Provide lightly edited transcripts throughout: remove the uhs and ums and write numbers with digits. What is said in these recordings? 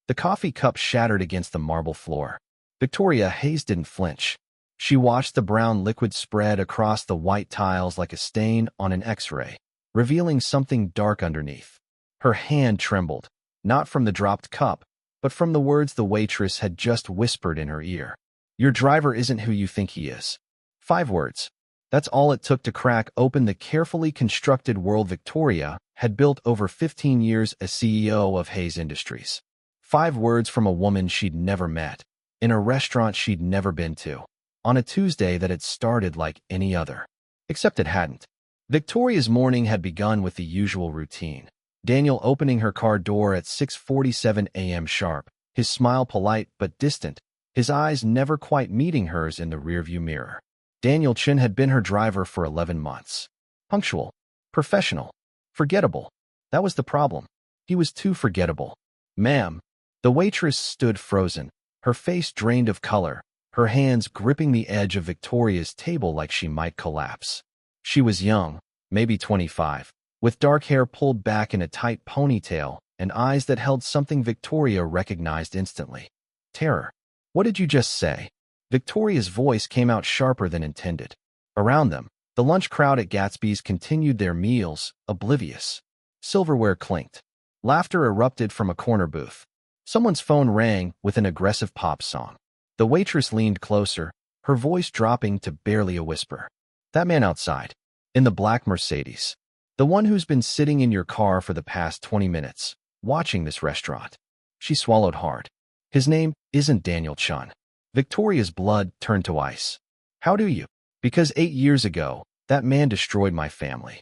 The coffee cup shattered against the marble floor. Victoria Hayes didn't flinch. She watched the brown liquid spread across the white tiles like a stain on an X-ray, revealing something dark underneath. Her hand trembled, not from the dropped cup, but from the words the waitress had just whispered in her ear. "Your driver isn't who you think he is." 5 words. That's all it took to crack open the carefully constructed world Victoria had built over 15 years as CEO of Hayes Industries. 5 words from a woman she'd never met, in a restaurant she'd never been to, on a Tuesday that had started like any other. Except it hadn't. Victoria's morning had begun with the usual routine. Daniel opening her car door at 6:47 a.m. sharp, his smile polite but distant, his eyes never quite meeting hers in the rearview mirror. Daniel Chin had been her driver for 11 months. Punctual, professional, forgettable. That was the problem. He was too forgettable. "Ma'am." The waitress stood frozen, her face drained of color, her hands gripping the edge of Victoria's table like she might collapse. She was young, maybe 25, with dark hair pulled back in a tight ponytail and eyes that held something Victoria recognized instantly. Terror. "What did you just say?" Victoria's voice came out sharper than intended. Around them, the lunch crowd at Gatsby's continued their meals, oblivious. Silverware clinked. Laughter erupted from a corner booth. Someone's phone rang with an aggressive pop song. The waitress leaned closer, her voice dropping to barely a whisper. "That man outside, in the black Mercedes. The one who's been sitting in your car for the past 20 minutes, watching this restaurant." She swallowed hard. "His name isn't Daniel Chun." Victoria's blood turned to ice. "How do you?" "Because 8 years ago, that man destroyed my family."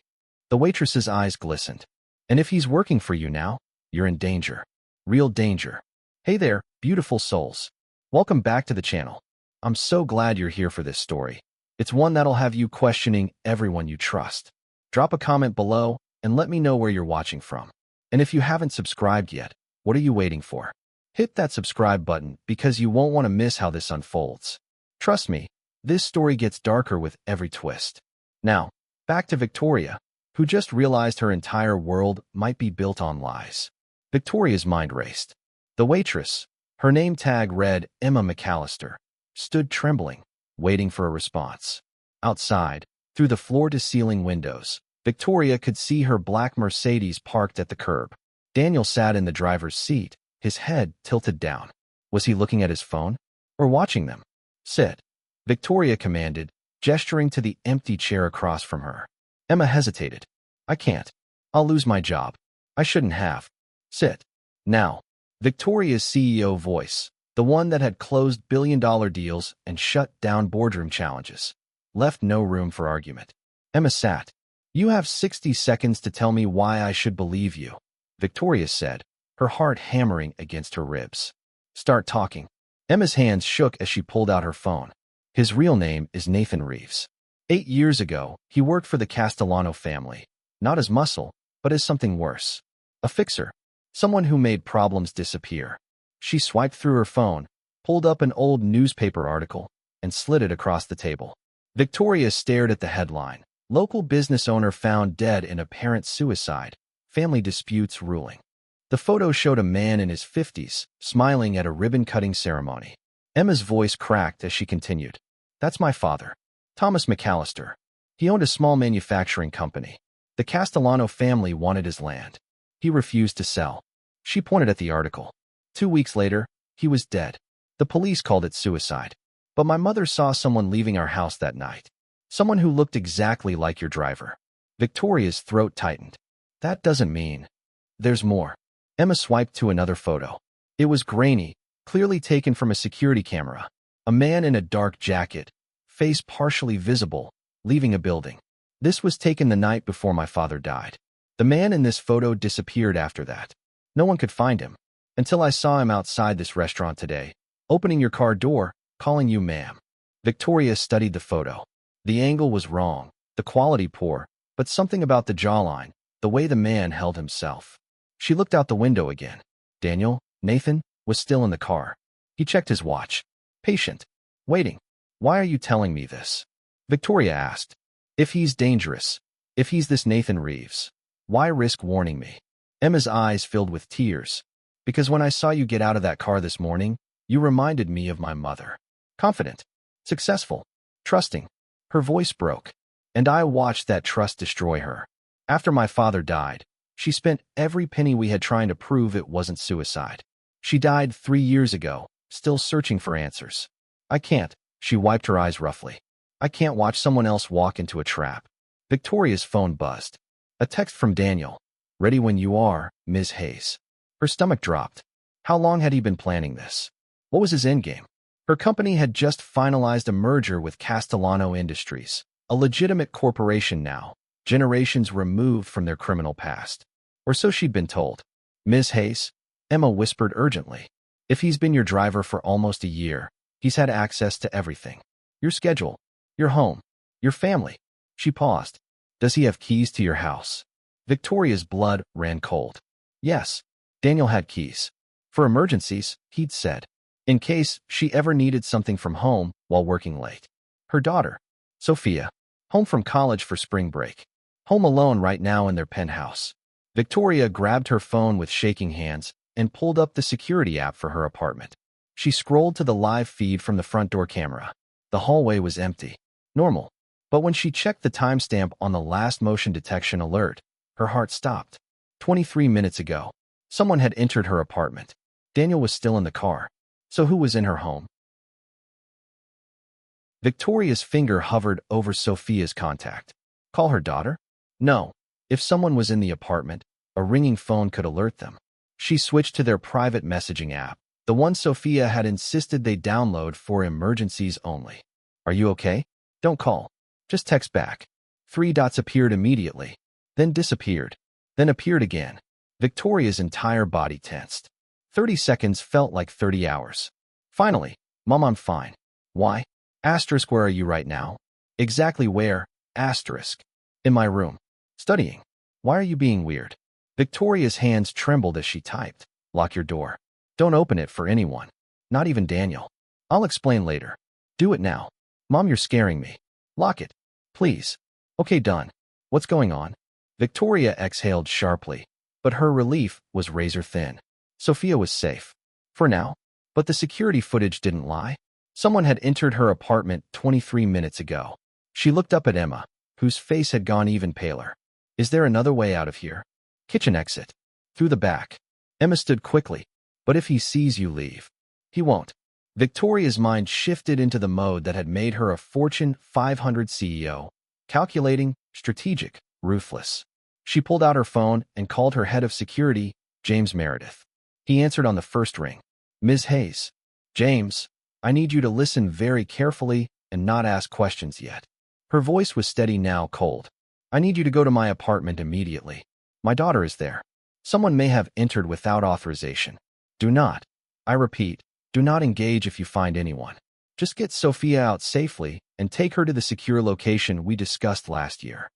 The waitress's eyes glistened. "And if he's working for you now, you're in danger. Real danger." "Hey there, beautiful souls. Welcome back to the channel. I'm so glad you're here for this story. It's one that'll have you questioning everyone you trust. Drop a comment below and let me know where you're watching from. And if you haven't subscribed yet, what are you waiting for? Hit that subscribe button because you won't want to miss how this unfolds. Trust me, this story gets darker with every twist. Now, back to Victoria, who just realized her entire world might be built on lies. Victoria's mind raced. The waitress, her name tag read Emma McAllister, stood trembling, waiting for a response. Outside, through the floor-to-ceiling windows, Victoria could see her black Mercedes parked at the curb. Daniel sat in the driver's seat, his head tilted down. Was he looking at his phone? Or watching them? "Sit," Victoria commanded, gesturing to the empty chair across from her. Emma hesitated. "I can't. I'll lose my job." "I shouldn't have." "Sit." Now, Victoria's CEO voice, the one that had closed billion-dollar deals and shut down boardroom challenges, left no room for argument. Emma sat. "You have 60 seconds to tell me why I should believe you," Victoria said, her heart hammering against her ribs. "Start talking." Emma's hands shook as she pulled out her phone. "His real name is Nathan Reeves. 8 years ago, he worked for the Castellano family, not as muscle, but as something worse. A fixer. Someone who made problems disappear." She swiped through her phone, pulled up an old newspaper article, and slid it across the table. Victoria stared at the headline. Local business owner found dead in apparent suicide. Family disputes ruling. The photo showed a man in his 50s, smiling at a ribbon-cutting ceremony. Emma's voice cracked as she continued. "That's my father, Thomas McAllister. He owned a small manufacturing company. The Castellano family wanted his land. He refused to sell." She pointed at the article. 2 weeks later, he was dead. The police called it suicide. But my mother saw someone leaving our house that night. Someone who looked exactly like your driver." Victoria's throat tightened. "That doesn't mean..." "There's more." Emma swiped to another photo. It was grainy, clearly taken from a security camera. A man in a dark jacket, face partially visible, leaving a building. "This was taken the night before my father died. The man in this photo disappeared after that. No one could find him. Until I saw him outside this restaurant today, opening your car door, calling you ma'am." Victoria studied the photo. The angle was wrong, the quality poor, but something about the jawline, the way the man held himself. She looked out the window again. Daniel, Nathan, was still in the car. He checked his watch. Patient. Waiting. "Why are you telling me this?" Victoria asked. "If he's dangerous, if he's this Nathan Reeves, why risk warning me?" Emma's eyes filled with tears. Because when I saw you get out of that car this morning, you reminded me of my mother. Confident, successful, trusting. Her voice broke, and I watched that trust destroy her. After my father died, she spent every penny we had trying to prove it wasn't suicide. She died 3 years ago, still searching for answers. I can't. She wiped her eyes roughly. I can't watch someone else walk into a trap. Victoria's phone buzzed. A text from Daniel. Ready when you are, Ms. Hayes. Her stomach dropped. How long had he been planning this? What was his endgame? Her company had just finalized a merger with Castellano Industries, a legitimate corporation now, generations removed from their criminal past. Or so she'd been told. Ms. Hayes, Emma whispered urgently. If he's been your driver for almost a year, he's had access to everything. Your schedule, your home, your family. She paused. Does he have keys to your house? Victoria's blood ran cold. Yes, Daniel had keys. For emergencies, he'd said. In case she ever needed something from home while working late. Her daughter, Sophia, home from college for spring break. Home alone right now in their penthouse. Victoria grabbed her phone with shaking hands and pulled up the security app for her apartment. She scrolled to the live feed from the front door camera. The hallway was empty. Normal. But when she checked the timestamp on the last motion detection alert, her heart stopped. 23 minutes ago, someone had entered her apartment. Daniel was still in the car. So who was in her home? Victoria's finger hovered over Sophia's contact. Call her daughter? No. If someone was in the apartment, a ringing phone could alert them. She switched to their private messaging app, the one Sophia had insisted they download for emergencies only. Are you okay? Don't call. Just text back. 3 dots appeared immediately, then disappeared, then appeared again. Victoria's entire body tensed. 30 seconds felt like 30 hours. Finally, Mom, I'm fine. Why? Asterisk, where are you right now? Exactly where? Asterisk. In my room. Studying. Why are you being weird? Victoria's hands trembled as she typed. Lock your door. Don't open it for anyone. Not even Daniel. I'll explain later. Do it now. Mom, you're scaring me. Lock it. Please. Okay, done. What's going on? Victoria exhaled sharply, but her relief was razor thin. Sophia was safe. For now. But the security footage didn't lie. Someone had entered her apartment 23 minutes ago. She looked up at Emma, whose face had gone even paler. Is there another way out of here? Kitchen exit. Through the back. Emma stood quickly. But if he sees you leave. He won't. Victoria's mind shifted into the mode that had made her a Fortune 500 CEO. Calculating, strategic, ruthless. She pulled out her phone and called her head of security, James Meredith. He answered on the first ring. Ms. Hayes. James, I need you to listen very carefully and not ask questions yet. Her voice was steady now, cold. I need you to go to my apartment immediately. My daughter is there. Someone may have entered without authorization. Do not, I repeat, do not engage if you find anyone. Just get Sophia out safely and take her to the secure location we discussed last year.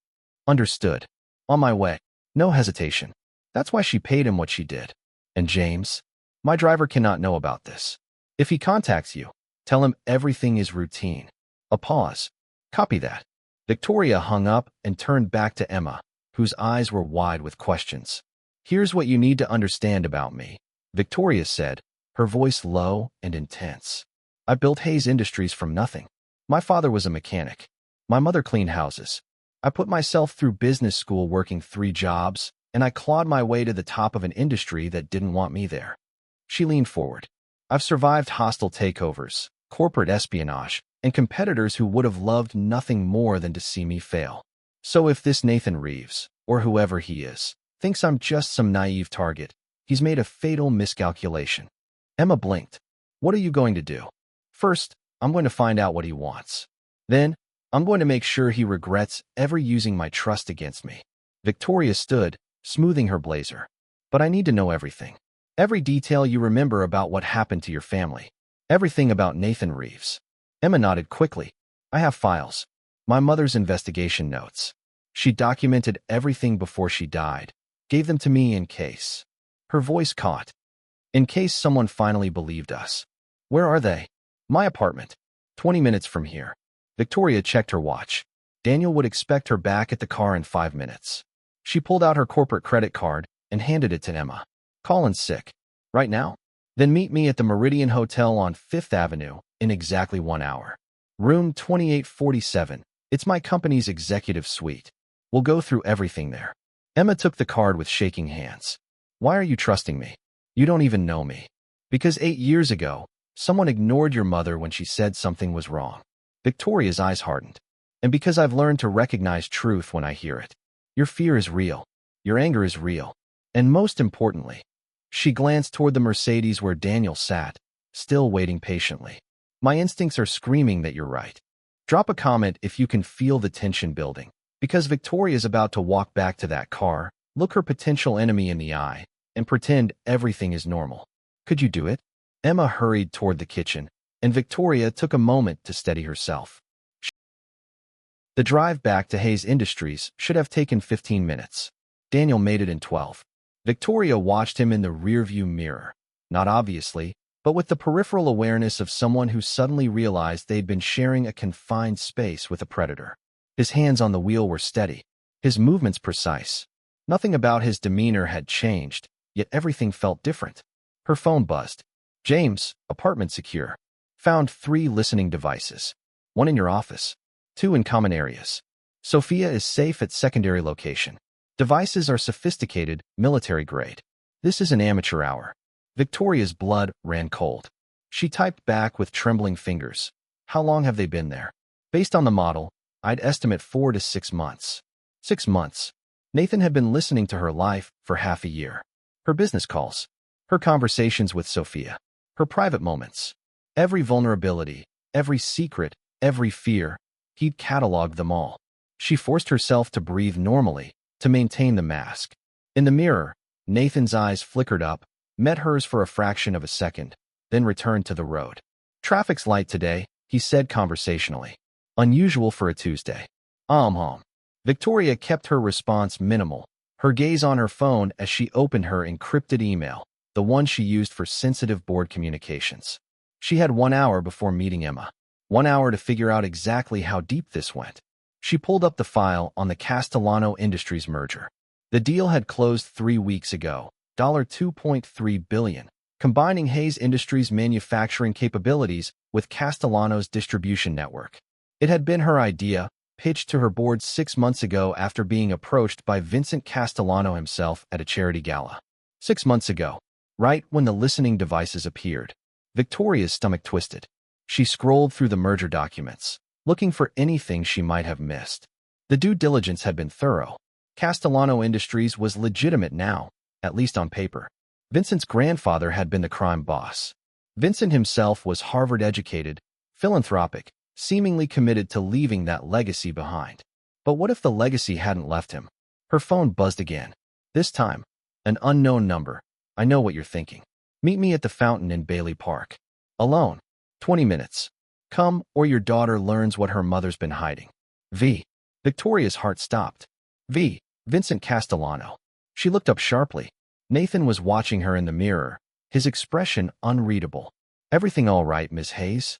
Understood. On my way. No hesitation. That's why she paid him what she did. And James? My driver cannot know about this. If he contacts you, tell him everything is routine. A pause. Copy that. Victoria hung up and turned back to Emma, whose eyes were wide with questions. Here's what you need to understand about me, Victoria said, her voice low and intense. I built Hayes Industries from nothing. My father was a mechanic. My mother cleaned houses. I put myself through business school working 3 jobs, and I clawed my way to the top of an industry that didn't want me there. She leaned forward. I've survived hostile takeovers, corporate espionage, and competitors who would have loved nothing more than to see me fail. So if this Nathan Reeves, or whoever he is, thinks I'm just some naive target, he's made a fatal miscalculation. Emma blinked. What are you going to do? First, I'm going to find out what he wants. Then, I'm going to make sure he regrets ever using my trust against me. Victoria stood, smoothing her blazer. But I need to know everything. Every detail you remember about what happened to your family. Everything about Nathan Reeves. Emma nodded quickly. I have files. My mother's investigation notes. She documented everything before she died. Gave them to me in case. Her voice caught. In case someone finally believed us. Where are they? My apartment. 20 minutes from here. Victoria checked her watch. Daniel would expect her back at the car in 5 minutes. She pulled out her corporate credit card and handed it to Emma. Colin's sick. Right now? Then meet me at the Meridian Hotel on 5th Avenue in exactly 1 hour. Room 2847. It's my company's executive suite. We'll go through everything there. Emma took the card with shaking hands. Why are you trusting me? You don't even know me. Because 8 years ago, someone ignored your mother when she said something was wrong. Victoria's eyes hardened. And because I've learned to recognize truth when I hear it. Your fear is real. Your anger is real. And most importantly, she glanced toward the Mercedes where Daniel sat, still waiting patiently. My instincts are screaming that you're right. Drop a comment if you can feel the tension building. Because Victoria's about to walk back to that car, look her potential enemy in the eye, and pretend everything is normal. Could you do it? Emma hurried toward the kitchen, and Victoria took a moment to steady herself. The drive back to Hayes Industries should have taken 15 minutes. Daniel made it in 12. Victoria watched him in the rearview mirror, not obviously, but with the peripheral awareness of someone who suddenly realized they'd been sharing a confined space with a predator. His hands on the wheel were steady, his movements precise. Nothing about his demeanor had changed, yet everything felt different. Her phone buzzed. James, apartment secure. Found 3 listening devices. 1 in your office. 2 in common areas. Sophia is safe at secondary location. Devices are sophisticated, military grade. This is an amateur hour. Victoria's blood ran cold. She typed back with trembling fingers. How long have they been there? Based on the model, I'd estimate 4 to 6 months. 6 months. Nathan had been listening to her life for half a year. Her business calls. Her conversations with Sophia. Her private moments. Every vulnerability, every secret, every fear. He'd cataloged them all. She forced herself to breathe normally, to maintain the mask. In the mirror, Nathan's eyes flickered up, met hers for a fraction of a second, then returned to the road. Traffic's light today, he said conversationally. Unusual for a Tuesday. Victoria kept her response minimal, her gaze on her phone as she opened her encrypted email, the one she used for sensitive board communications. She had 1 hour before meeting Emma. 1 hour to figure out exactly how deep this went. She pulled up the file on the Castellano Industries merger. The deal had closed 3 weeks ago, $2.3 billion, combining Hayes Industries' manufacturing capabilities with Castellanos' distribution network. It had been her idea, pitched to her board 6 months ago after being approached by Vincent Castellano himself at a charity gala. 6 months ago, right when the listening devices appeared. Victoria's stomach twisted. She scrolled through the merger documents, looking for anything she might have missed. The due diligence had been thorough. Castellano Industries was legitimate now, at least on paper. Vincent's grandfather had been the crime boss. Vincent himself was Harvard-educated, philanthropic, seemingly committed to leaving that legacy behind. But what if the legacy hadn't left him? Her phone buzzed again. This time, an unknown number. I know what you're thinking. Meet me at the fountain in Bailey Park. Alone. 20 minutes. Come, or your daughter learns what her mother's been hiding. V. Victoria's heart stopped. V. Vincent Castellano. She looked up sharply. Nathan was watching her in the mirror, his expression unreadable. Everything all right, Miss Hayes?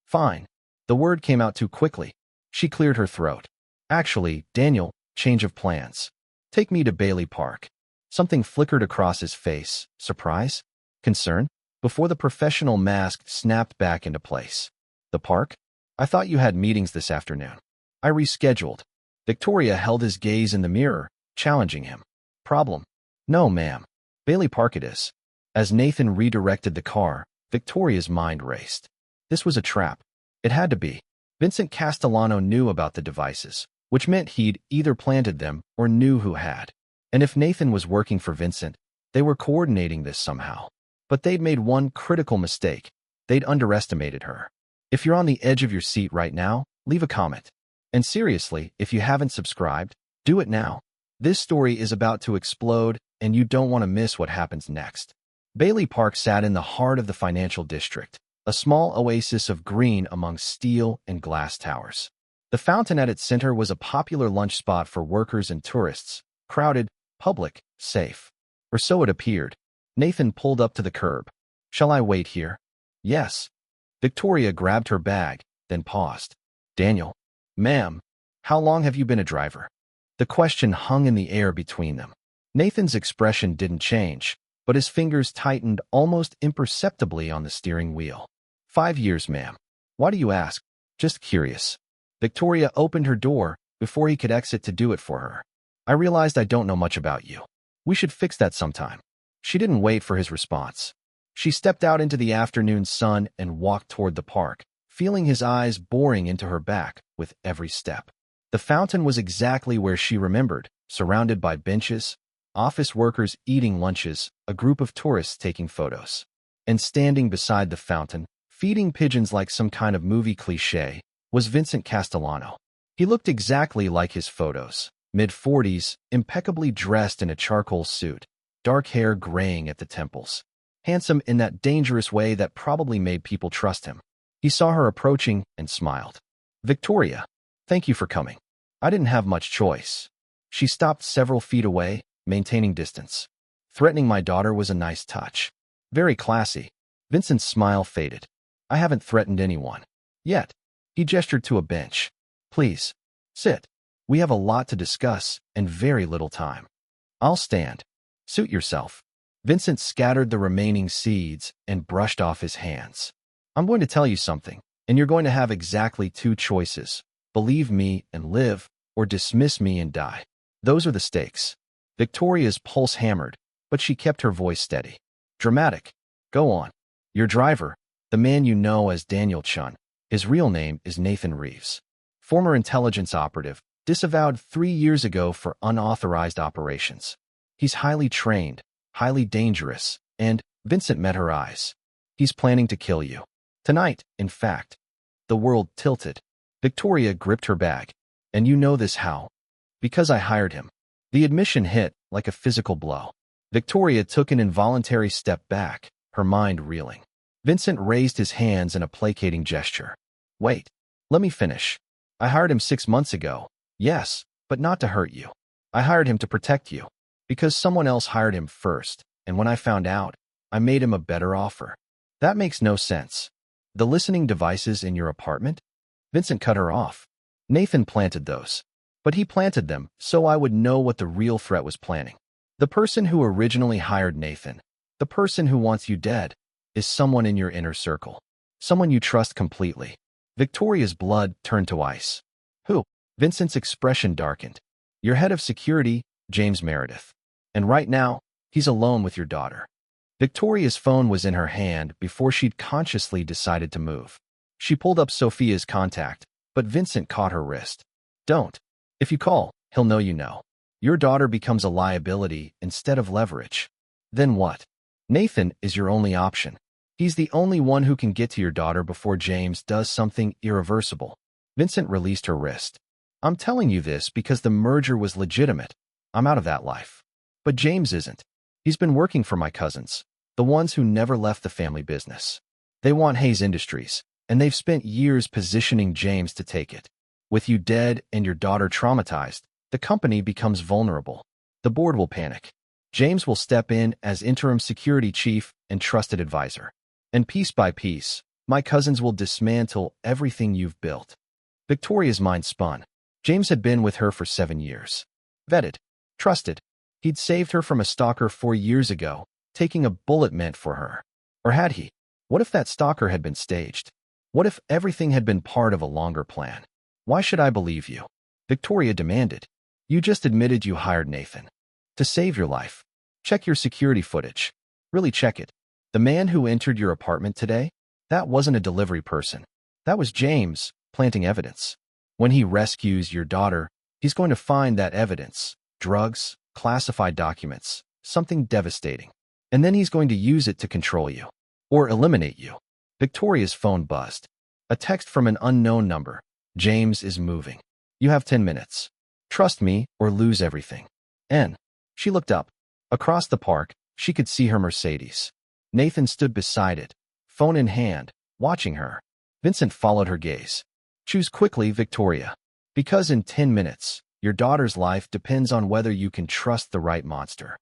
Fine. The word came out too quickly. She cleared her throat. Actually, Daniel, change of plans. Take me to Bailey Park. Something flickered across his face. Surprise? Concern? Before the professional mask snapped back into place. The park? I thought you had meetings this afternoon. I rescheduled. Victoria held his gaze in the mirror, challenging him. Problem? No, ma'am. Bailey Park it is. As Nathan redirected the car, Victoria's mind raced. This was a trap. It had to be. Vincent Castellano knew about the devices, which meant he'd either planted them or knew who had. And if Nathan was working for Vincent, they were coordinating this somehow. But they'd made one critical mistake. They'd underestimated her. If you're on the edge of your seat right now, leave a comment. And seriously, if you haven't subscribed, do it now. This story is about to explode, and you don't want to miss what happens next. Bailey Park sat in the heart of the financial district, a small oasis of green among steel and glass towers. The fountain at its center was a popular lunch spot for workers and tourists, crowded, public, safe. Or so it appeared. Nathan pulled up to the curb. Shall I wait here? Yes. Victoria grabbed her bag, then paused. Daniel. Ma'am. How long have you been a driver? The question hung in the air between them. Nathan's expression didn't change, but his fingers tightened almost imperceptibly on the steering wheel. 5 years, ma'am. Why do you ask? Just curious. Victoria opened her door before he could exit to do it for her. I realized I don't know much about you. We should fix that sometime. She didn't wait for his response. She stepped out into the afternoon sun and walked toward the park, feeling his eyes boring into her back with every step. The fountain was exactly where she remembered, surrounded by benches, office workers eating lunches, a group of tourists taking photos. And standing beside the fountain, feeding pigeons like some kind of movie cliché, was Vincent Castellano. He looked exactly like his photos, mid-40s, impeccably dressed in a charcoal suit, dark hair graying at the temples. Handsome in that dangerous way that probably made people trust him. He saw her approaching and smiled. Victoria, thank you for coming. I didn't have much choice. She stopped several feet away, maintaining distance. Threatening my daughter was a nice touch. Very classy. Vincent's smile faded. I haven't threatened anyone. Yet. He gestured to a bench. Please. Sit. We have a lot to discuss and very little time. I'll stand. Suit yourself. Vincent scattered the remaining seeds and brushed off his hands. I'm going to tell you something, and you're going to have exactly 2 choices. Believe me and live, or dismiss me and die. Those are the stakes. Victoria's pulse hammered, but she kept her voice steady. Dramatic. Go on. Your driver, the man you know as Daniel Chun, his real name is Nathan Reeves. Former intelligence operative, disavowed 3 years ago for unauthorized operations. He's highly trained, highly dangerous, and, Vincent met her eyes. He's planning to kill you. Tonight, in fact. The world tilted. Victoria gripped her bag. And you know this how? Because I hired him. The admission hit like a physical blow. Victoria took an involuntary step back, her mind reeling. Vincent raised his hands in a placating gesture. Wait. Let me finish. I hired him 6 months ago. Yes, but not to hurt you. I hired him to protect you. Because someone else hired him first, and when I found out, I made him a better offer. That makes no sense. The listening devices in your apartment? Vincent cut her off. Nathan planted those. But he planted them so I would know what the real threat was planning. The person who originally hired Nathan, the person who wants you dead, is someone in your inner circle. Someone you trust completely. Victoria's blood turned to ice. Who? Vincent's expression darkened. Your head of security, James Meredith. And right now, he's alone with your daughter. Victoria's phone was in her hand before she'd consciously decided to move. She pulled up Sophia's contact, but Vincent caught her wrist. Don't. If you call, he'll know you know. Your daughter becomes a liability instead of leverage. Then what? Nathan is your only option. He's the only one who can get to your daughter before James does something irreversible. Vincent released her wrist. I'm telling you this because the merger was legitimate. I'm out of that life. But James isn't. He's been working for my cousins, the ones who never left the family business. They want Hayes Industries, and they've spent years positioning James to take it. With you dead and your daughter traumatized, the company becomes vulnerable. The board will panic. James will step in as interim security chief and trusted advisor. And piece by piece, my cousins will dismantle everything you've built. Victoria's mind spun. James had been with her for 7 years. Vetted. Trusted. He'd saved her from a stalker 4 years ago, taking a bullet meant for her. Or had he? What if that stalker had been staged? What if everything had been part of a longer plan? Why should I believe you? Victoria demanded. You just admitted you hired Nathan. To save your life. Check your security footage. Really check it. The man who entered your apartment today? That wasn't a delivery person. That was James, planting evidence. When he rescues your daughter, he's going to find that evidence. Drugs, classified documents, something devastating. And then he's going to use it to control you. Or eliminate you. Victoria's phone buzzed. A text from an unknown number. James is moving. You have 10 minutes. Trust me or lose everything. N. She looked up. Across the park, she could see her Mercedes. Nathan stood beside it, phone in hand, watching her. Vincent followed her gaze. Choose quickly, Victoria. Because in 10 minutes, your daughter's life depends on whether you can trust the right monster.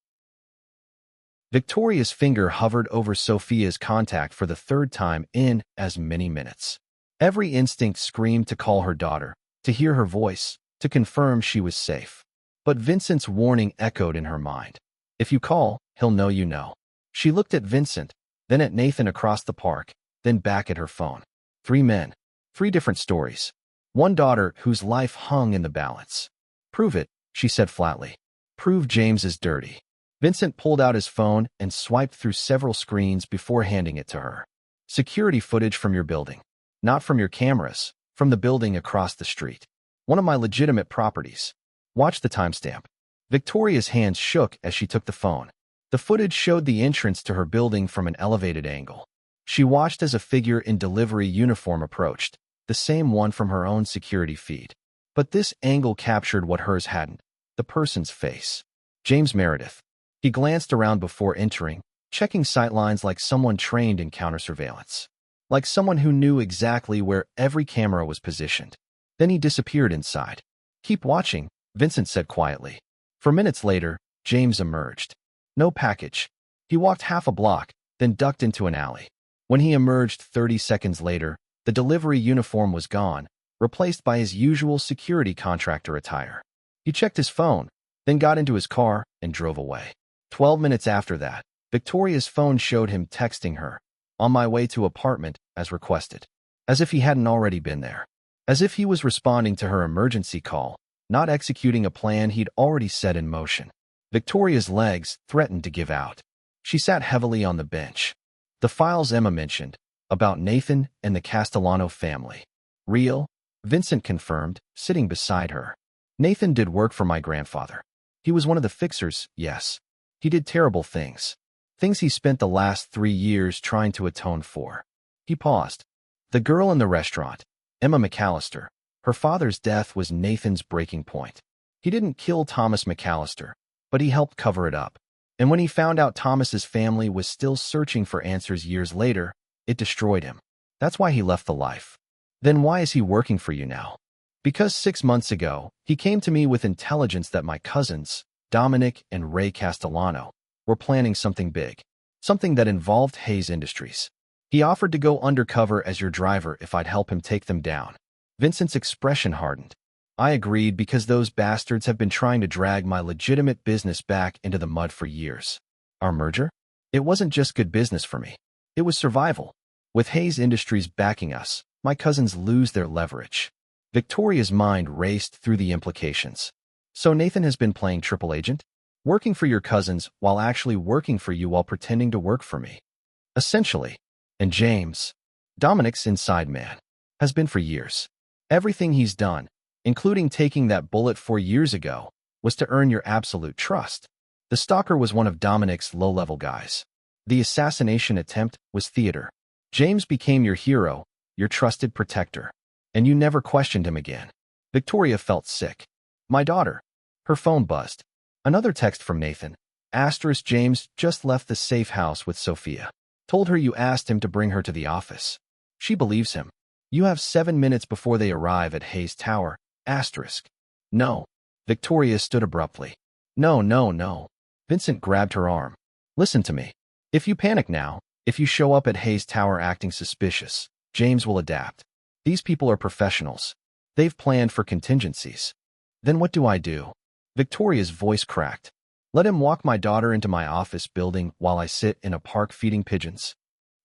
Victoria's finger hovered over Sophia's contact for the 3rd time in as many minutes. Every instinct screamed to call her daughter, to hear her voice, to confirm she was safe. But Vincent's warning echoed in her mind. If you call, he'll know you know. She looked at Vincent, then at Nathan across the park, then back at her phone. 3 men. 3 different stories. 1 daughter whose life hung in the balance. Prove it, she said flatly. Prove James is dirty. Vincent pulled out his phone and swiped through several screens before handing it to her. Security footage from your building. Not from your cameras, from the building across the street. One of my legitimate properties. Watch the timestamp. Victoria's hands shook as she took the phone. The footage showed the entrance to her building from an elevated angle. She watched as a figure in delivery uniform approached, the same one from her own security feed. But this angle captured what hers hadn't, the person's face. James Meredith. He glanced around before entering, checking sightlines like someone trained in counter-surveillance. Like someone who knew exactly where every camera was positioned. Then he disappeared inside. Keep watching, Vincent said quietly. For minutes later, James emerged. No package. He walked half a block, then ducked into an alley. When he emerged 30 seconds later, the delivery uniform was gone, replaced by his usual security contractor attire. He checked his phone, then got into his car and drove away. 12 minutes after that, Victoria's phone showed him texting her, "On my way to apartment," as requested. As if he hadn't already been there. As if he was responding to her emergency call, not executing a plan he'd already set in motion. Victoria's legs threatened to give out. She sat heavily on the bench. The files Emma mentioned, about Nathan and the Castellano family. Real? Vincent confirmed, sitting beside her. Nathan did work for my grandfather. He was one of the fixers, yes. He did terrible things. Things he spent the last 3 years trying to atone for. He paused. The girl in the restaurant, Emma McAllister, her father's death was Nathan's breaking point. He didn't kill Thomas McAllister, but he helped cover it up. And when he found out Thomas's family was still searching for answers years later, it destroyed him. That's why he left the life. Then why is he working for you now? Because 6 months ago, he came to me with intelligence that my cousins, Dominic and Ray Castellano, were planning something big. Something that involved Hayes Industries. He offered to go undercover as your driver if I'd help him take them down. Vincent's expression hardened. I agreed because those bastards have been trying to drag my legitimate business back into the mud for years. Our merger? It wasn't just good business for me. It was survival. With Hayes Industries backing us, my cousins lose their leverage. Victoria's mind raced through the implications. So Nathan has been playing triple agent? Working for your cousins while actually working for you while pretending to work for me. Essentially. And James, Dominic's inside man, has been for years. Everything he's done, including taking that bullet 4 years ago, was to earn your absolute trust. The stalker was one of Dominic's low-level guys. The assassination attempt was theater. James became your hero, your trusted protector. And you never questioned him again. Victoria felt sick. My daughter. Her phone buzzed. Another text from Nathan. Asterisk James just left the safe house with Sophia. Told her you asked him to bring her to the office. She believes him. You have 7 minutes before they arrive at Hayes Tower. Asterisk. No. Victoria stood abruptly. No, no, no. Vincent grabbed her arm. Listen to me. If you panic now, if you show up at Hayes Tower acting suspicious, James will adapt. These people are professionals. They've planned for contingencies. Then what do I do? Victoria's voice cracked. Let him walk my daughter into my office building while I sit in a park feeding pigeons.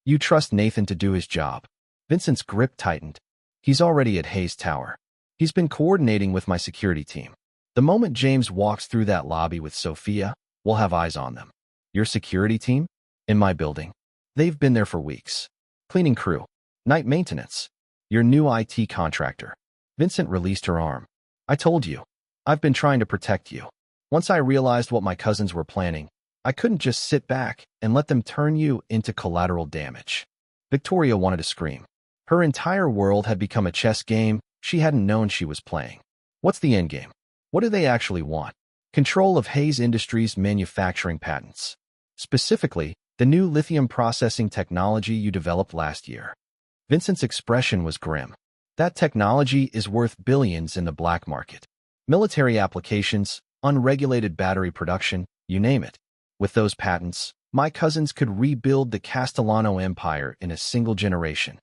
You trust Nathan to do his job. Vincent's grip tightened. He's already at Hayes Tower. He's been coordinating with my security team. The moment James walks through that lobby with Sophia, we'll have eyes on them. Your security team? In my building. They've been there for weeks. Cleaning crew. Night maintenance. Your new IT contractor. Vincent released her arm. I told you. I've been trying to protect you. Once I realized what my cousins were planning, I couldn't just sit back and let them turn you into collateral damage. Victoria wanted to scream. Her entire world had become a chess game she hadn't known she was playing. What's the endgame? What do they actually want? Control of Hayes Industries' manufacturing patents. Specifically, the new lithium processing technology you developed last year. Vincent's expression was grim. That technology is worth billions in the black market. Military applications, unregulated battery production, you name it. With those patents, my cousins could rebuild the Castellano empire in a single generation.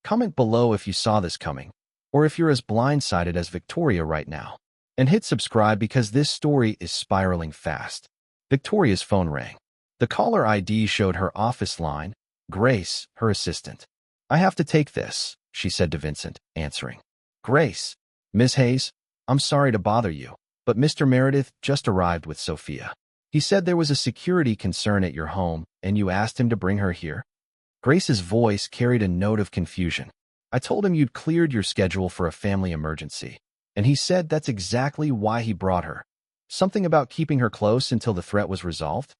Comment below if you saw this coming, or if you're as blindsided as Victoria right now. And hit subscribe because this story is spiraling fast. Victoria's phone rang. The caller ID showed her office line, Grace, her assistant. "I have to take this," she said to Vincent, answering. "Grace. Ms. Hayes, I'm sorry to bother you, but Mr. Meredith just arrived with Sophia. He said there was a security concern at your home, and you asked him to bring her here." Grace's voice carried a note of confusion. "I told him you'd cleared your schedule for a family emergency, and he said that's exactly why he brought her. Something about keeping her close until the threat was resolved?"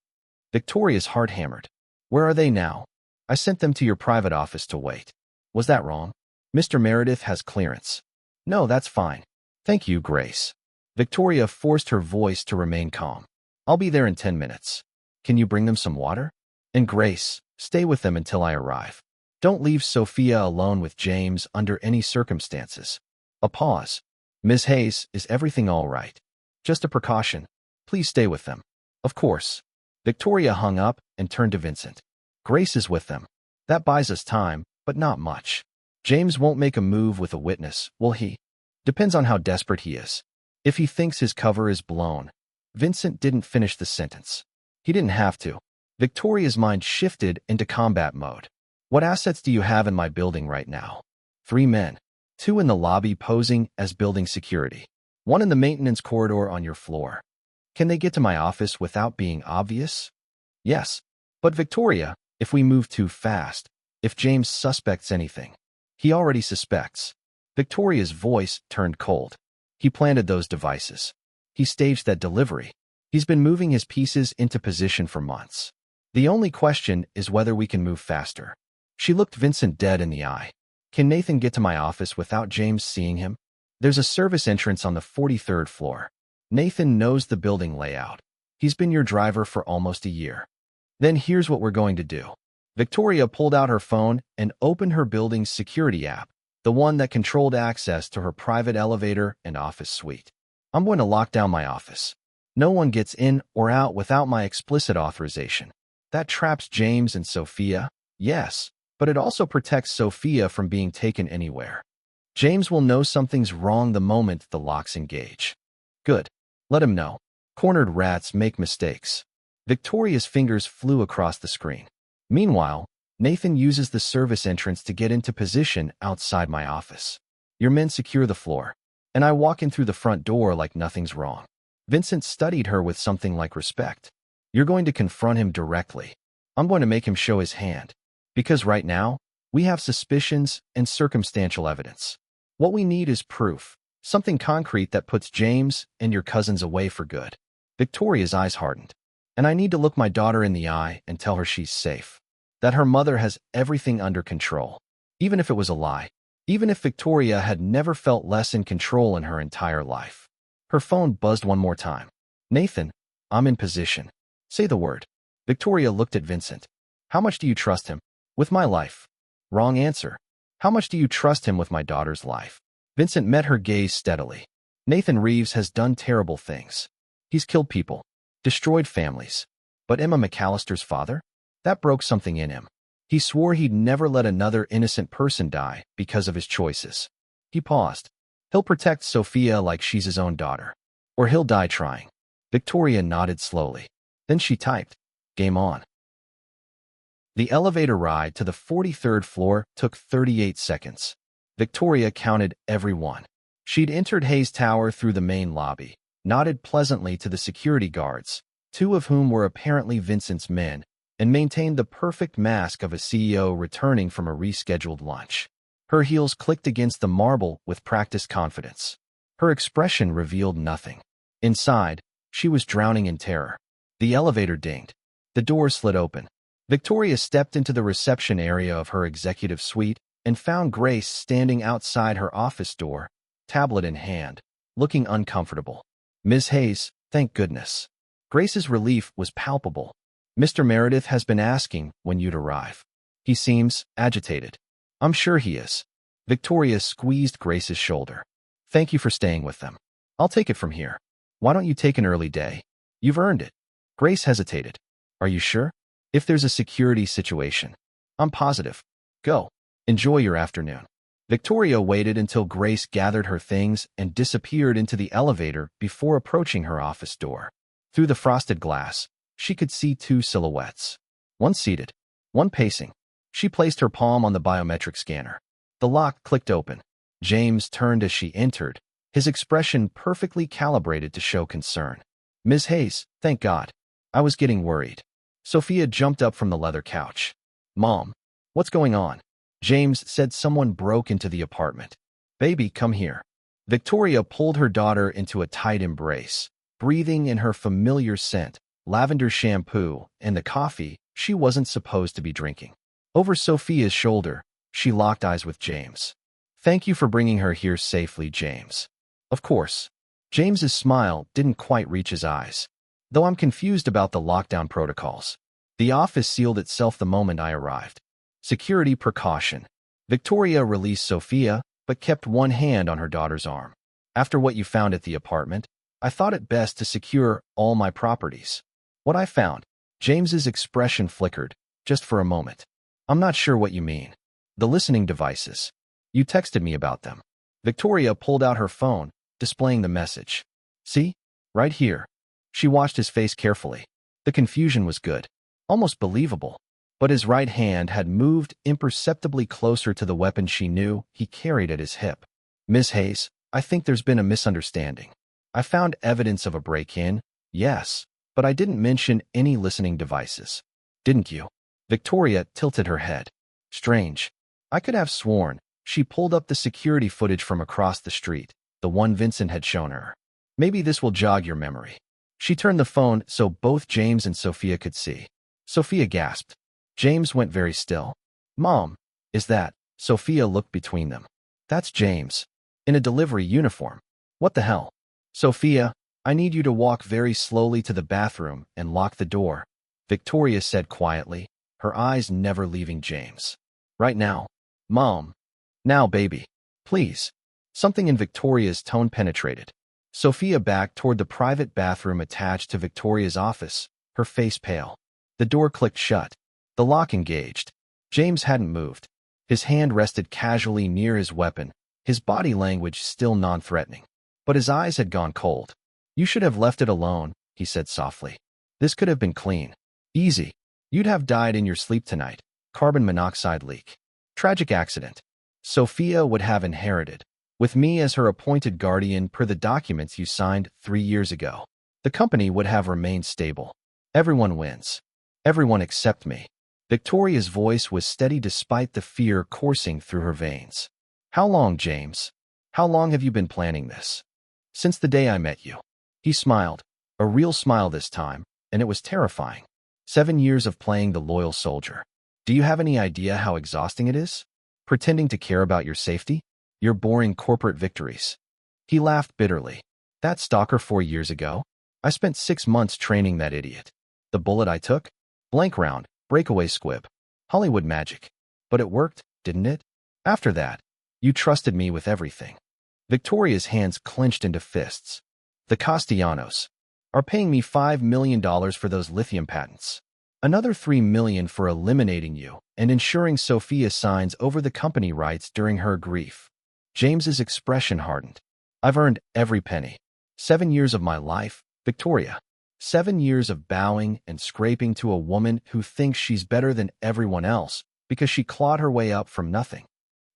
Victoria's heart hammered. "Where are they now?" "I sent them to your private office to wait." "Was that wrong?" "Mr. Meredith has clearance." "No, that's fine. Thank you, Grace." Victoria forced her voice to remain calm. "I'll be there in 10 minutes. Can you bring them some water? And Grace, stay with them until I arrive. Don't leave Sophia alone with James under any circumstances." A pause. "Ms. Hayes, is everything all right?" "Just a precaution. Please stay with them." "Of course." Victoria hung up and turned to Vincent. "Grace is with them. That buys us time, but not much. James won't make a move with a witness, will he? Depends on how desperate he is. If he thinks his cover is blown." Vincent didn't finish the sentence. He didn't have to. Victoria's mind shifted into combat mode. "What assets do you have in my building right now?" 3 men. 2 in the lobby posing as building security. 1 in the maintenance corridor on your floor. "Can they get to my office without being obvious?" "Yes. But Victoria, if we move too fast, if James suspects anything." "He already suspects." Victoria's voice turned cold. "He planted those devices. He staged that delivery. He's been moving his pieces into position for months. The only question is whether we can move faster." She looked Vincent dead in the eye. "Can Nathan get to my office without James seeing him?" "There's a service entrance on the 43rd floor. Nathan knows the building layout. He's been your driver for almost a year." "Then here's what we're going to do." Victoria pulled out her phone and opened her building's security app, the one that controlled access to her private elevator and office suite. "I'm going to lock down my office. No one gets in or out without my explicit authorization. That traps James and Sophia, yes, but it also protects Sophia from being taken anywhere. James will know something's wrong the moment the locks engage." "Good. Let him know. Cornered rats make mistakes." Victoria's fingers flew across the screen. "Meanwhile, Nathan uses the service entrance to get into position outside my office. Your men secure the floor, and I walk in through the front door like nothing's wrong." Vincent studied her with something like respect. "You're going to confront him directly. I'm going to make him show his hand. Because right now, we have suspicions and circumstantial evidence. What we need is proof, something concrete that puts James and your cousins away for good." Victoria's eyes hardened. "And I need to look my daughter in the eye and tell her she's safe. That her mother has everything under control. Even if it was a lie. Even if Victoria had never felt less in control in her entire life." Her phone buzzed one more time. "Nathan, I'm in position. Say the word." Victoria looked at Vincent. "How much do you trust him?" "With my life." "Wrong answer. How much do you trust him with my daughter's life?" Vincent met her gaze steadily. "Nathan Reeves has done terrible things. He's killed people, destroyed families. But Emma McAllister's father? That broke something in him. He swore he'd never let another innocent person die because of his choices." He paused. "He'll protect Sophia like she's his own daughter. Or he'll die trying." Victoria nodded slowly. Then she typed, "Game on." The elevator ride to the 43rd floor took 38 seconds. Victoria counted every one. She'd entered Hayes Tower through the main lobby, nodded pleasantly to the security guards, 2 of whom were apparently Vincent's men, and maintained the perfect mask of a CEO returning from a rescheduled lunch. Her heels clicked against the marble with practiced confidence. Her expression revealed nothing. Inside, she was drowning in terror. The elevator dinged. The door slid open. Victoria stepped into the reception area of her executive suite and found Grace standing outside her office door, tablet in hand, looking uncomfortable. "Ms. Hayes, thank goodness." Grace's relief was palpable. "Mr. Meredith has been asking when you'd arrive. He seems agitated." "I'm sure he is." Victoria squeezed Grace's shoulder. "Thank you for staying with them. I'll take it from here. Why don't you take an early day? You've earned it." Grace hesitated. "Are you sure? If there's a security situation." "I'm positive. Go. Enjoy your afternoon." Victoria waited until Grace gathered her things and disappeared into the elevator before approaching her office door. Through the frosted glass, She could see two silhouettes. One seated, one pacing. She placed her palm on the biometric scanner. The lock clicked open. James turned as she entered, his expression perfectly calibrated to show concern. "Ms. Hayes, thank God. I was getting worried." Sophia jumped up from the leather couch. "Mom, what's going on?" James said someone broke into the apartment. "Baby, come here." Victoria pulled her daughter into a tight embrace, breathing in her familiar scent, lavender shampoo, and the coffee she wasn't supposed to be drinking. Over Sophia's shoulder, she locked eyes with James. "Thank you for bringing her here safely, James." "Of course." James's smile didn't quite reach his eyes. "Though I'm confused about the lockdown protocols. The office sealed itself the moment I arrived. Security precaution." Victoria released Sophia, but kept one hand on her daughter's arm. "After what you found at the apartment, I thought it best to secure all my properties." "What I found?" James's expression flickered, just for a moment. "I'm not sure what you mean." "The listening devices. You texted me about them." Victoria pulled out her phone, displaying the message. "See? Right here." She watched his face carefully. The confusion was good, almost believable, but his right hand had moved imperceptibly closer to the weapon she knew he carried at his hip. "Miss Hayes, I think there's been a misunderstanding. I found evidence of a break-in, yes, but I didn't mention any listening devices." "Didn't you?" Victoria tilted her head. "Strange. I could have sworn." She pulled up the security footage from across the street, the one Vincent had shown her. "Maybe this will jog your memory." She turned the phone so both James and Sophia could see. Sophia gasped. James went very still. "Mom, is that?" Sophia looked between them. "That's James. In a delivery uniform. What the hell?" "Sophia, I need you to walk very slowly to the bathroom and lock the door," Victoria said quietly, her eyes never leaving James. "Right now." "Mom." "Now, baby. Please." Something in Victoria's tone penetrated. Sophia backed toward the private bathroom attached to Victoria's office, her face pale. The door clicked shut. The lock engaged. James hadn't moved. His hand rested casually near his weapon, his body language still non-threatening. But his eyes had gone cold. "You should have left it alone," he said softly. "This could have been clean. Easy. You'd have died in your sleep tonight. Carbon monoxide leak. Tragic accident. Sophia would have inherited, with me as her appointed guardian per the documents you signed 3 years ago. The company would have remained stable. Everyone wins. Everyone except me." Victoria's voice was steady despite the fear coursing through her veins. "How long, James? How long have you been planning this?" "Since the day I met you." He smiled, a real smile this time, and it was terrifying. 7 years of playing the loyal soldier. Do you have any idea how exhausting it is? Pretending to care about your safety? Your boring corporate victories. He laughed bitterly. "That stalker 4 years ago? I spent 6 months training that idiot. The bullet I took? Blank round, breakaway squib. Hollywood magic. But it worked, didn't it? After that, you trusted me with everything." Victoria's hands clenched into fists. "The Castellanos are paying me $5 million for those lithium patents. Another $3 million for eliminating you and ensuring Sophia signs over the company rights during her grief." James's expression hardened. "I've earned every penny. 7 years of my life, Victoria. 7 years of bowing and scraping to a woman who thinks she's better than everyone else because she clawed her way up from nothing.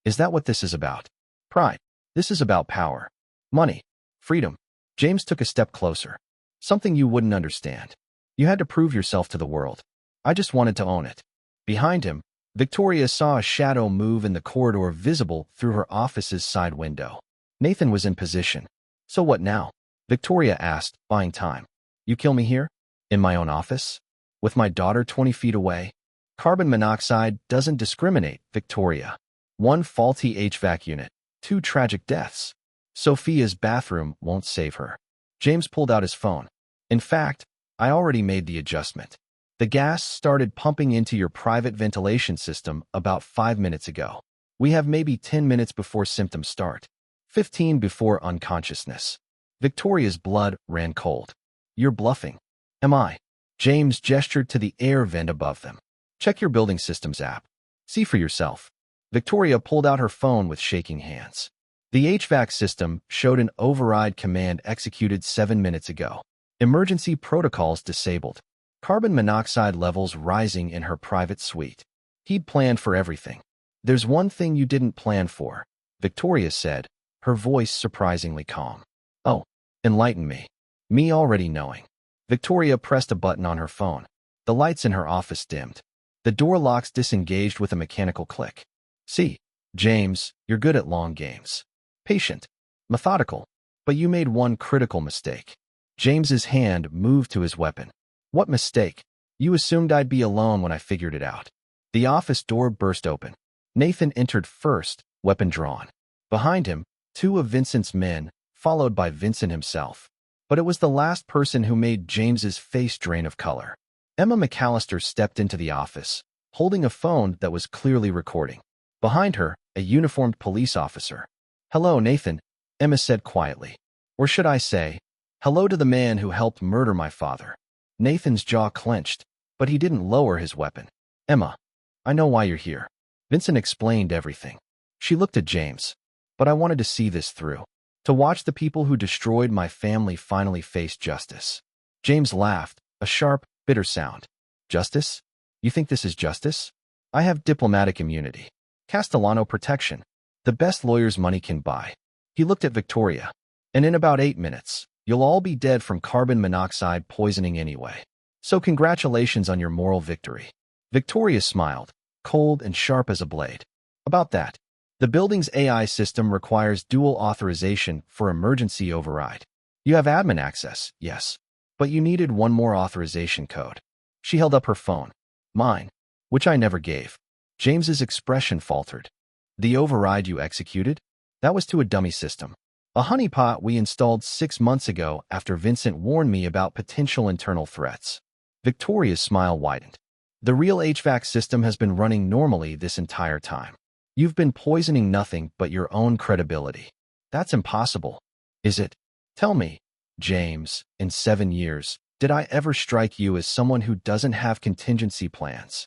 Is that what this is about? Pride. This is about power. Money. Freedom." James took a step closer. "Something you wouldn't understand. You had to prove yourself to the world. I just wanted to own it." Behind him, Victoria saw a shadow move in the corridor visible through her office's side window. Nathan was in position. "So what now?" Victoria asked, buying time. "You kill me here? In my own office? With my daughter 20 feet away?" "Carbon monoxide doesn't discriminate, Victoria. 1 faulty HVAC unit, 2 tragic deaths. Sophia's bathroom won't save her." James pulled out his phone. "In fact, I already made the adjustment. The gas started pumping into your private ventilation system about 5 minutes ago. We have maybe 10 minutes before symptoms start. 15 before unconsciousness." Victoria's blood ran cold. "You're bluffing." "Am I?" James gestured to the air vent above them. "Check your building systems app. See for yourself." Victoria pulled out her phone with shaking hands. The HVAC system showed an override command executed 7 minutes ago. "Emergency protocols disabled." carbon monoxide levels rising in her private suite. He'd planned for everything. There's one thing you didn't plan for, Victoria said, her voice surprisingly calm. Oh, enlighten me. Me already knowing. Victoria pressed a button on her phone. The lights in her office dimmed. The door locks disengaged with a mechanical click. See, James, you're good at long games. Patient. Methodical. But you made one critical mistake. James's hand moved to his weapon. What mistake? You assumed I'd be alone when I figured it out. The office door burst open. Nathan entered first, weapon drawn. Behind him, two of Vincent's men, followed by Vincent himself. But it was the last person who made James's face drain of color. Emma McAllister stepped into the office, holding a phone that was clearly recording. Behind her, a uniformed police officer. Hello, Nathan, Emma said quietly. Or should I say, hello to the man who helped murder my father. Nathan's jaw clenched, but he didn't lower his weapon. Emma, I know why you're here. Vincent explained everything. She looked at James. But I wanted to see this through. To watch the people who destroyed my family finally face justice. James laughed, a sharp, bitter sound. Justice? You think this is justice? I have diplomatic immunity. Castellano protection. The best lawyers money can buy. He looked at Victoria. And in about 8 minutes, you'll all be dead from carbon monoxide poisoning anyway. So congratulations on your moral victory. Victoria smiled, cold and sharp as a blade. About that, the building's AI system requires dual authorization for emergency override. You have admin access, yes, but you needed one more authorization code. She held up her phone. Mine, which I never gave. James's expression faltered. The override you executed? That was to a dummy system. A honeypot we installed 6 months ago after Vincent warned me about potential internal threats. Victoria's smile widened. The real HVAC system has been running normally this entire time. You've been poisoning nothing but your own credibility. That's impossible. Is it? Tell me, James, in 7 years, did I ever strike you as someone who doesn't have contingency plans?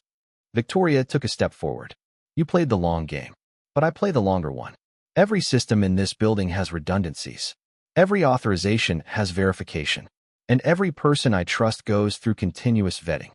Victoria took a step forward. You played the long game, but I play the longer one. Every system in this building has redundancies. Every authorization has verification. And every person I trust goes through continuous vetting.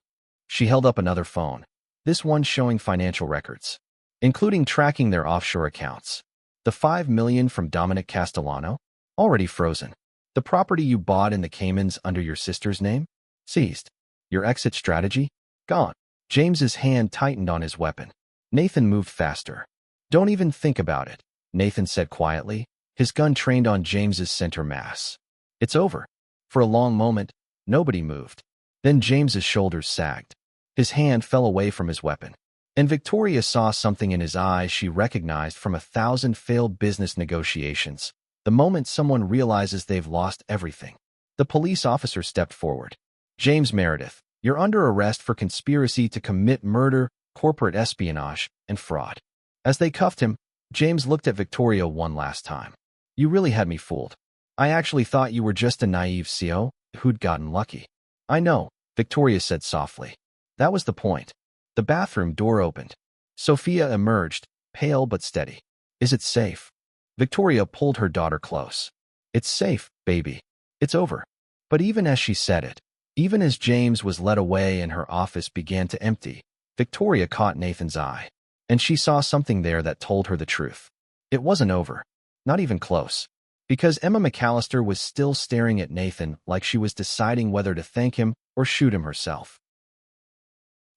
She held up another phone, this one showing financial records, including tracking their offshore accounts. The $5 million from Dominic Castellano? Already frozen. The property you bought in the Caymans under your sister's name? Seized. Your exit strategy? Gone. James's hand tightened on his weapon. Nathan moved faster. Don't even think about it, Nathan said quietly, his gun trained on James's center mass. It's over. For a long moment, nobody moved. Then James's shoulders sagged. His hand fell away from his weapon. And Victoria saw something in his eyes she recognized from 1,000 failed business negotiations. The moment someone realizes they've lost everything. The police officer stepped forward. James Meredith, you're under arrest for conspiracy to commit murder, corporate espionage, and fraud. As they cuffed him, James looked at Victoria one last time. You really had me fooled. I actually thought you were just a naive CO who'd gotten lucky. I know, Victoria said softly. That was the point. The bathroom door opened. Sophia emerged, pale but steady. Is it safe? Victoria pulled her daughter close. It's safe, baby. It's over. But even as she said it, even as James was led away and her office began to empty, Victoria caught Nathan's eye. And she saw something there that told her the truth. It wasn't over. Not even close. Because Emma McAllister was still staring at Nathan like she was deciding whether to thank him or shoot him herself.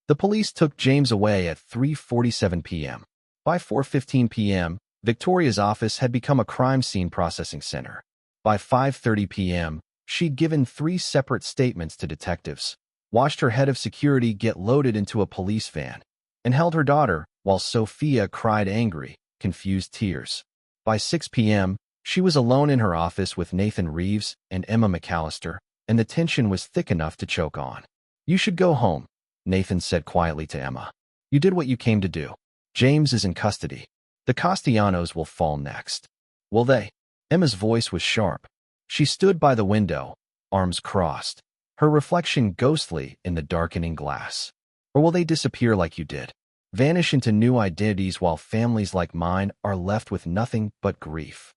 The police took James away at 3:47 p.m. By 4:15 p.m., Victoria's office had become a crime scene processing center. By 5:30 p.m., she'd given 3 separate statements to detectives, watched her head of security get loaded into a police van, and held her daughter while Sophia cried angry, confused tears. By 6 p.m., she was alone in her office with Nathan Reeves and Emma McAllister, and the tension was thick enough to choke on. You should go home, Nathan said quietly to Emma. You did what you came to do. James is in custody. The Castellanos will fall next. Will they? Emma's voice was sharp. She stood by the window, arms crossed, her reflection ghostly in the darkening glass. Or will they disappear like you did? Vanish into new identities while families like mine are left with nothing but grief.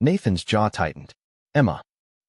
Nathan's jaw tightened. Emma,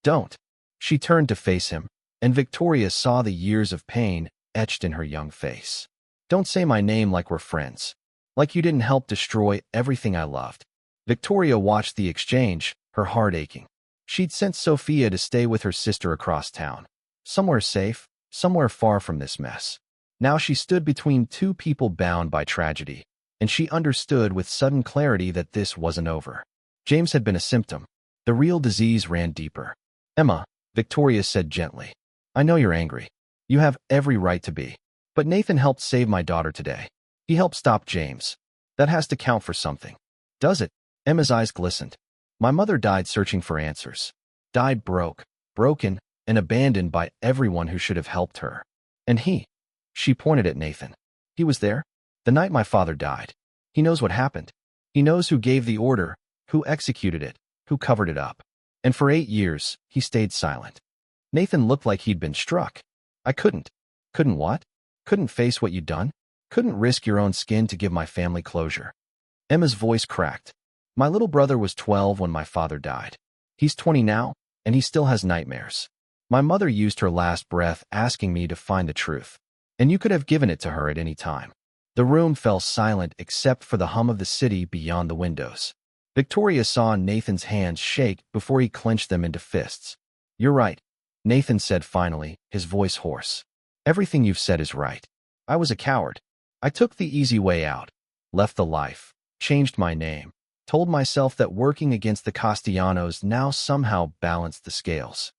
don't. She turned to face him, and Victoria saw the years of pain etched in her young face. Don't say my name like we're friends. Like you didn't help destroy everything I loved. Victoria watched the exchange, her heart aching. She'd sent Sophia to stay with her sister across town. Somewhere safe, somewhere far from this mess. Now she stood between two people bound by tragedy, and she understood with sudden clarity that this wasn't over. James had been a symptom. The real disease ran deeper. Emma, Victoria said gently, I know you're angry. You have every right to be. But Nathan helped save my daughter today. He helped stop James. That has to count for something. Does it? Emma's eyes glistened. My mother died searching for answers. Died broken, and abandoned by everyone who should have helped her. And she pointed at Nathan. He was there? The night my father died. He knows what happened. He knows who gave the order, who executed it, who covered it up. And for 8 years, he stayed silent. Nathan looked like he'd been struck. I couldn't. Couldn't what? Couldn't face what you'd done? Couldn't risk your own skin to give my family closure. Emma's voice cracked. My little brother was 12 when my father died. He's 20 now, and he still has nightmares. My mother used her last breath asking me to find the truth. And you could have given it to her at any time. The room fell silent except for the hum of the city beyond the windows. Victoria saw Nathan's hands shake before he clenched them into fists. You're right, Nathan said finally, his voice hoarse. Everything you've said is right. I was a coward. I took the easy way out, left the life, changed my name, told myself that working against the Castellanos now somehow balanced the scales.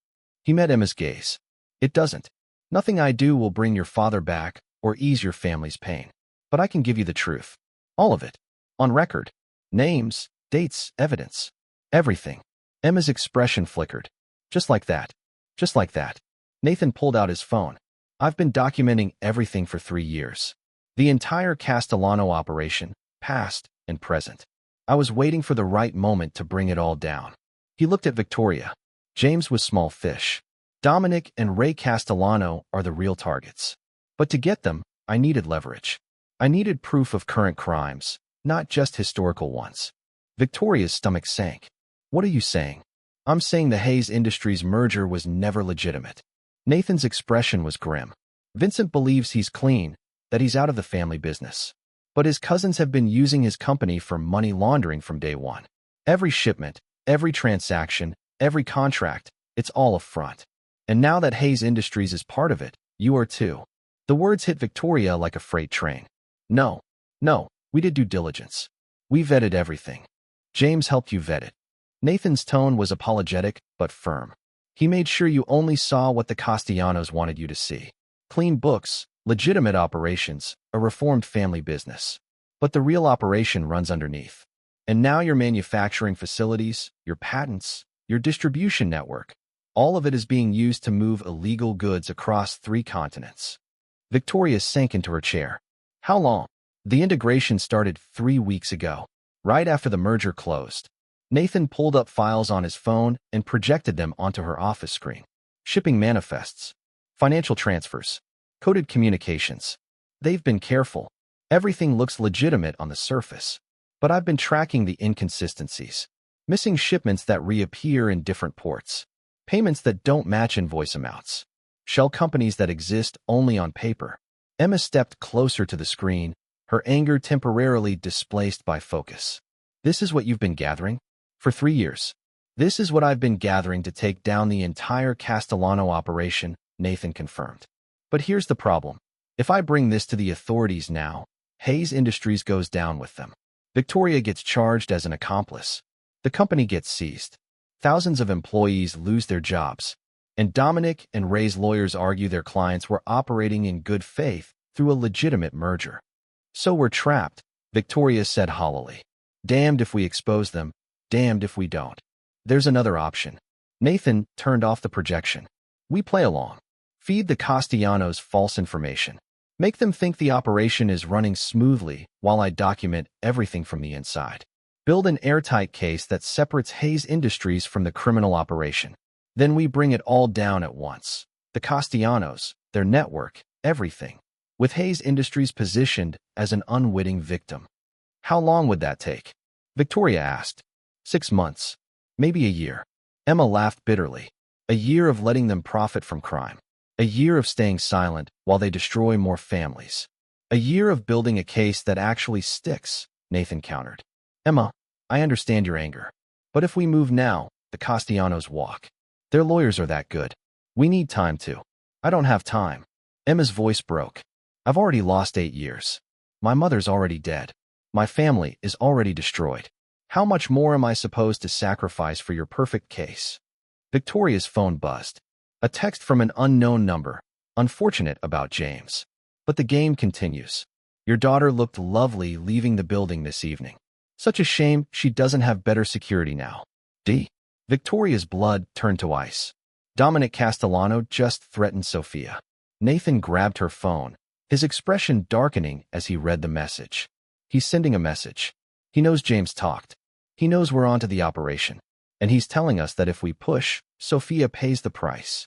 He met Emma's gaze. It doesn't. Nothing I do will bring your father back or ease your family's pain. But I can give you the truth. All of it. On record. Names, dates, evidence. Everything. Emma's expression flickered. Just like that. Just like that. Nathan pulled out his phone. I've been documenting everything for 3 years. The entire Castellano operation, past and present. I was waiting for the right moment to bring it all down. He looked at Victoria. James was small fish. Dominic and Ray Castellano are the real targets. But to get them, I needed leverage. I needed proof of current crimes, not just historical ones. Victoria's stomach sank. What are you saying? I'm saying the Hayes Industries merger was never legitimate. Nathan's expression was grim. Vincent believes he's clean, that he's out of the family business. But his cousins have been using his company for money laundering from day one. Every shipment, every transaction, every contract, it's all a front. And now that Hayes Industries is part of it, you are too. The words hit Victoria like a freight train. No, we did due diligence. We vetted everything. James helped you vet it. Nathan's tone was apologetic, but firm. He made sure you only saw what the Castellanos wanted you to see. Clean books, legitimate operations, a reformed family business. But the real operation runs underneath. And now your manufacturing facilities, your patents, your distribution network, all of it is being used to move illegal goods across 3 continents. Victoria sank into her chair. How long? The integration started 3 weeks ago, right after the merger closed. Nathan pulled up files on his phone and projected them onto her office screen. Shipping manifests, financial transfers, coded communications. They've been careful. Everything looks legitimate on the surface. But I've been tracking the inconsistencies. Missing shipments that reappear in different ports. Payments that don't match invoice amounts. Shell companies that exist only on paper. Emma stepped closer to the screen, her anger temporarily displaced by focus. This is what you've been gathering? For 3 years. This is what I've been gathering to take down the entire Castellano operation, Nathan confirmed. But here's the problem. If I bring this to the authorities now, Hayes Industries goes down with them. Victoria gets charged as an accomplice. The company gets seized. Thousands of employees lose their jobs. And Dominic and Ray's lawyers argue their clients were operating in good faith through a legitimate merger. So we're trapped, Victoria said hollowly. Damned if we expose them, damned if we don't. There's another option. Nathan turned off the projection. We play along. Feed the Castellanos false information. Make them think the operation is running smoothly while I document everything from the inside. Build an airtight case that separates Hayes Industries from the criminal operation. Then we bring it all down at once. The Castellanos, their network, everything. With Hayes Industries positioned as an unwitting victim. How long would that take? Victoria asked. 6 months. Maybe a year. Emma laughed bitterly. A year of letting them profit from crime. A year of staying silent while they destroy more families. A year of building a case that actually sticks, Nathan countered. Emma, I understand your anger. But if we move now, the Castellanos walk. Their lawyers are that good. We need time to. I don't have time. Emma's voice broke. I've already lost 8 years. My mother's already dead. My family is already destroyed. How much more am I supposed to sacrifice for your perfect case? Victoria's phone buzzed. A text from an unknown number. Unfortunate about James. But the game continues. Your daughter looked lovely leaving the building this evening. Such a shame she doesn't have better security now. D. Victoria's blood turned to ice. Dominic Castellano just threatened Sophia. Nathan grabbed her phone, his expression darkening as he read the message. He's sending a message. He knows James talked. He knows we're onto the operation. And he's telling us that if we push, Sophia pays the price.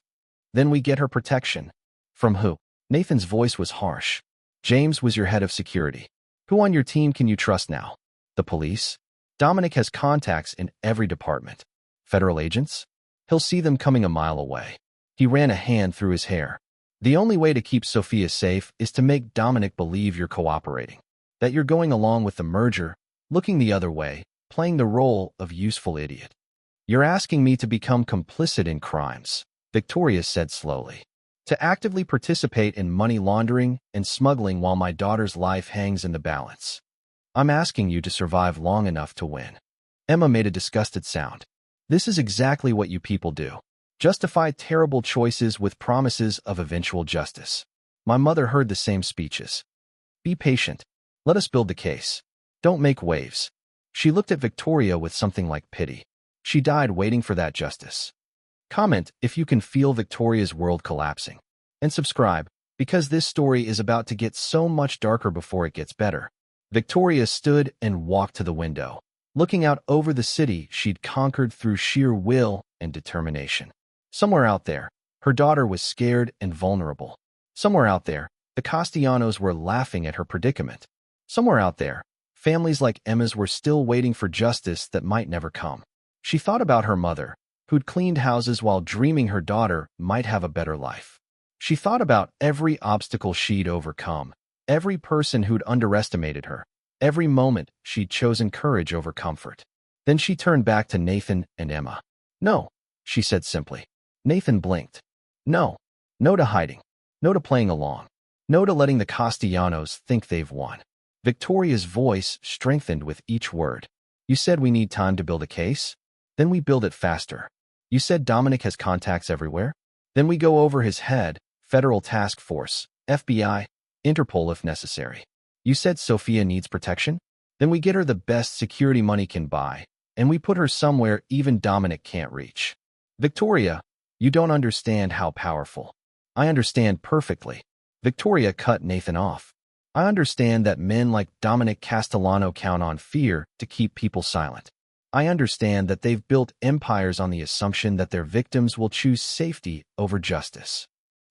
Then we get her protection. From who? Nathan's voice was harsh. James was your head of security. Who on your team can you trust now? The police? Dominic has contacts in every department. Federal agents? He'll see them coming a mile away. He ran a hand through his hair. The only way to keep Sophia safe is to make Dominic believe you're cooperating. That you're going along with the merger, looking the other way, playing the role of useful idiot. You're asking me to become complicit in crimes, Victoria said slowly. To actively participate in money laundering and smuggling while my daughter's life hangs in the balance. I'm asking you to survive long enough to win. Emma made a disgusted sound. This is exactly what you people do. Justify terrible choices with promises of eventual justice. My mother heard the same speeches. Be patient. Let us build the case. Don't make waves. She looked at Victoria with something like pity. She died waiting for that justice. Comment if you can feel Victoria's world collapsing. And subscribe, because this story is about to get so much darker before it gets better. Victoria stood and walked to the window, looking out over the city she'd conquered through sheer will and determination. Somewhere out there, her daughter was scared and vulnerable. Somewhere out there, the Castellanos were laughing at her predicament. Somewhere out there, families like Emma's were still waiting for justice that might never come. She thought about her mother, who'd cleaned houses while dreaming her daughter might have a better life. She thought about every obstacle she'd overcome, every person who'd underestimated her, every moment she'd chosen courage over comfort. Then she turned back to Nathan and Emma. No, she said simply. Nathan blinked. No. No to hiding. No to playing along. No to letting the Castellanos think they've won. Victoria's voice strengthened with each word. You said we need time to build a case? Then we build it faster. You said Dominic has contacts everywhere? Then we go over his head, Federal Task Force, FBI, Interpol if necessary. You said Sophia needs protection? Then we get her the best security money can buy, and we put her somewhere even Dominic can't reach. Victoria, you don't understand how powerful. I understand perfectly. Victoria cut Nathan off. I understand that men like Dominic Castellano count on fear to keep people silent. I understand that they've built empires on the assumption that their victims will choose safety over justice.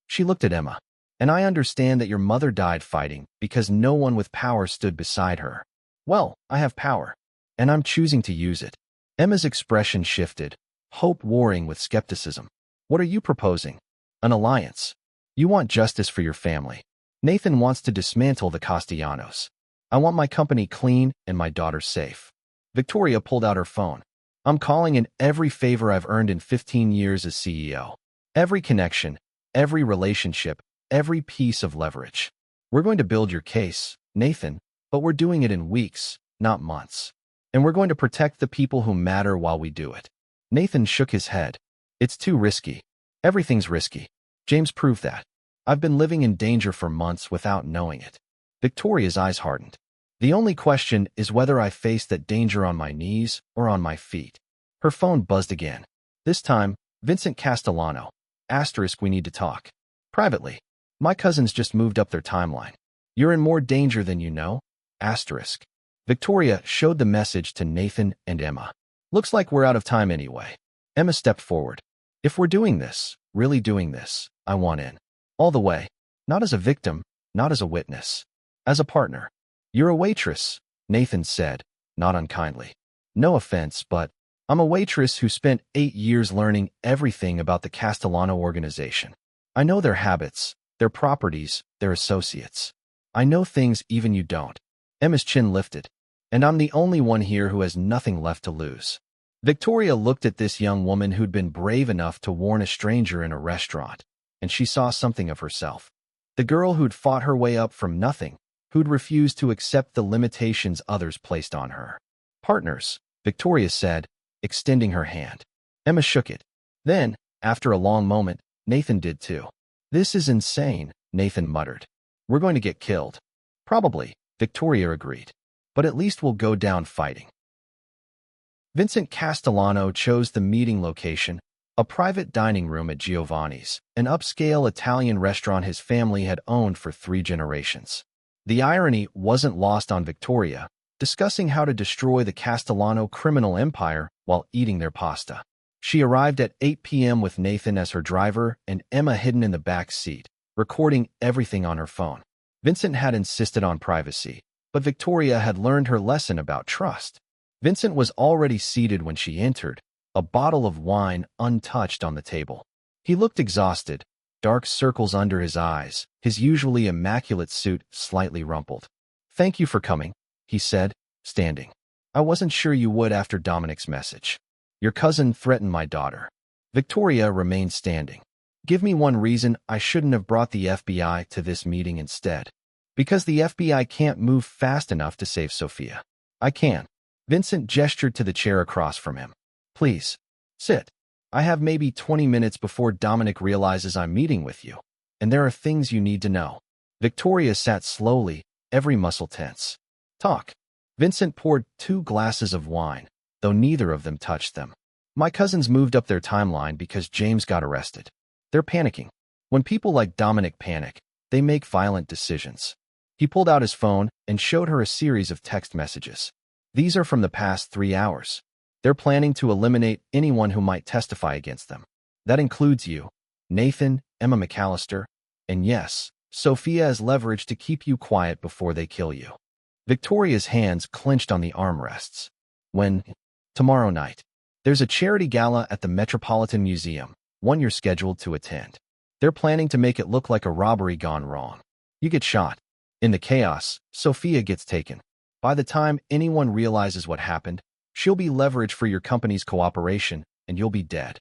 She looked at Emma. And I understand that your mother died fighting because no one with power stood beside her. Well, I have power, and I'm choosing to use it. Emma's expression shifted, hope warring with skepticism. What are you proposing? An alliance. You want justice for your family. Nathan wants to dismantle the Castellanos. I want my company clean and my daughter safe. Victoria pulled out her phone. I'm calling in every favor I've earned in 15 years as CEO. Every connection, every relationship, every piece of leverage. We're going to build your case, Nathan, but we're doing it in weeks, not months. And we're going to protect the people who matter while we do it. Nathan shook his head. It's too risky. Everything's risky. James proved that. I've been living in danger for months without knowing it. Victoria's eyes hardened. The only question is whether I face that danger on my knees or on my feet. Her phone buzzed again. This time, Vincent Castellano. Asterisk, we need to talk. Privately. My cousins just moved up their timeline. You're in more danger than you know. Asterisk. Victoria showed the message to Nathan and Emma. Looks like we're out of time anyway. Emma stepped forward. If we're doing this, really doing this, I want in. All the way. Not as a victim, not as a witness. As a partner. You're a waitress, Nathan said, not unkindly. No offense, but I'm a waitress who spent 8 years learning everything about the Castellano organization. I know their habits, their properties, their associates. I know things even you don't. Emma's chin lifted. And I'm the only one here who has nothing left to lose. Victoria looked at this young woman who'd been brave enough to warn a stranger in a restaurant, and she saw something of herself. The girl who'd fought her way up from nothing, who'd refused to accept the limitations others placed on her. Partners, Victoria said, extending her hand. Emma shook it. Then, after a long moment, Nathan did too. This is insane, Nathan muttered. We're going to get killed. Probably, Victoria agreed. But at least we'll go down fighting. Vincent Castellano chose the meeting location, a private dining room at Giovanni's, an upscale Italian restaurant his family had owned for 3 generations. The irony wasn't lost on Victoria, discussing how to destroy the Castellano criminal empire while eating their pasta. She arrived at 8 p.m. with Nathan as her driver and Emma hidden in the back seat, recording everything on her phone. Vincent had insisted on privacy, but Victoria had learned her lesson about trust. Vincent was already seated when she entered, a bottle of wine untouched on the table. He looked exhausted, dark circles under his eyes, his usually immaculate suit slightly rumpled. "Thank you for coming," he said, standing. "I wasn't sure you would after Dominic's message. Your cousin threatened my daughter." Victoria remained standing. "Give me one reason I shouldn't have brought the FBI to this meeting instead." "Because the FBI can't move fast enough to save Sophia." "I can." Vincent gestured to the chair across from him. "Please, sit. I have maybe 20 minutes before Dominic realizes I'm meeting with you, and there are things you need to know." Victoria sat slowly, every muscle tense. "Talk." Vincent poured 2 glasses of wine, though neither of them touched them. "My cousins moved up their timeline because James got arrested. They're panicking. When people like Dominic panic, they make violent decisions." He pulled out his phone and showed her a series of text messages. "These are from the past 3 hours. They're planning to eliminate anyone who might testify against them. That includes you, Nathan, Emma McAllister, and yes, Sophia as leverage to keep you quiet before they kill you." Victoria's hands clenched on the armrests. "When?" "Tomorrow night. There's a charity gala at the Metropolitan Museum, one you're scheduled to attend. They're planning to make it look like a robbery gone wrong. You get shot. In the chaos, Sophia gets taken. By the time anyone realizes what happened, she'll be leverage for your company's cooperation, and you'll be dead."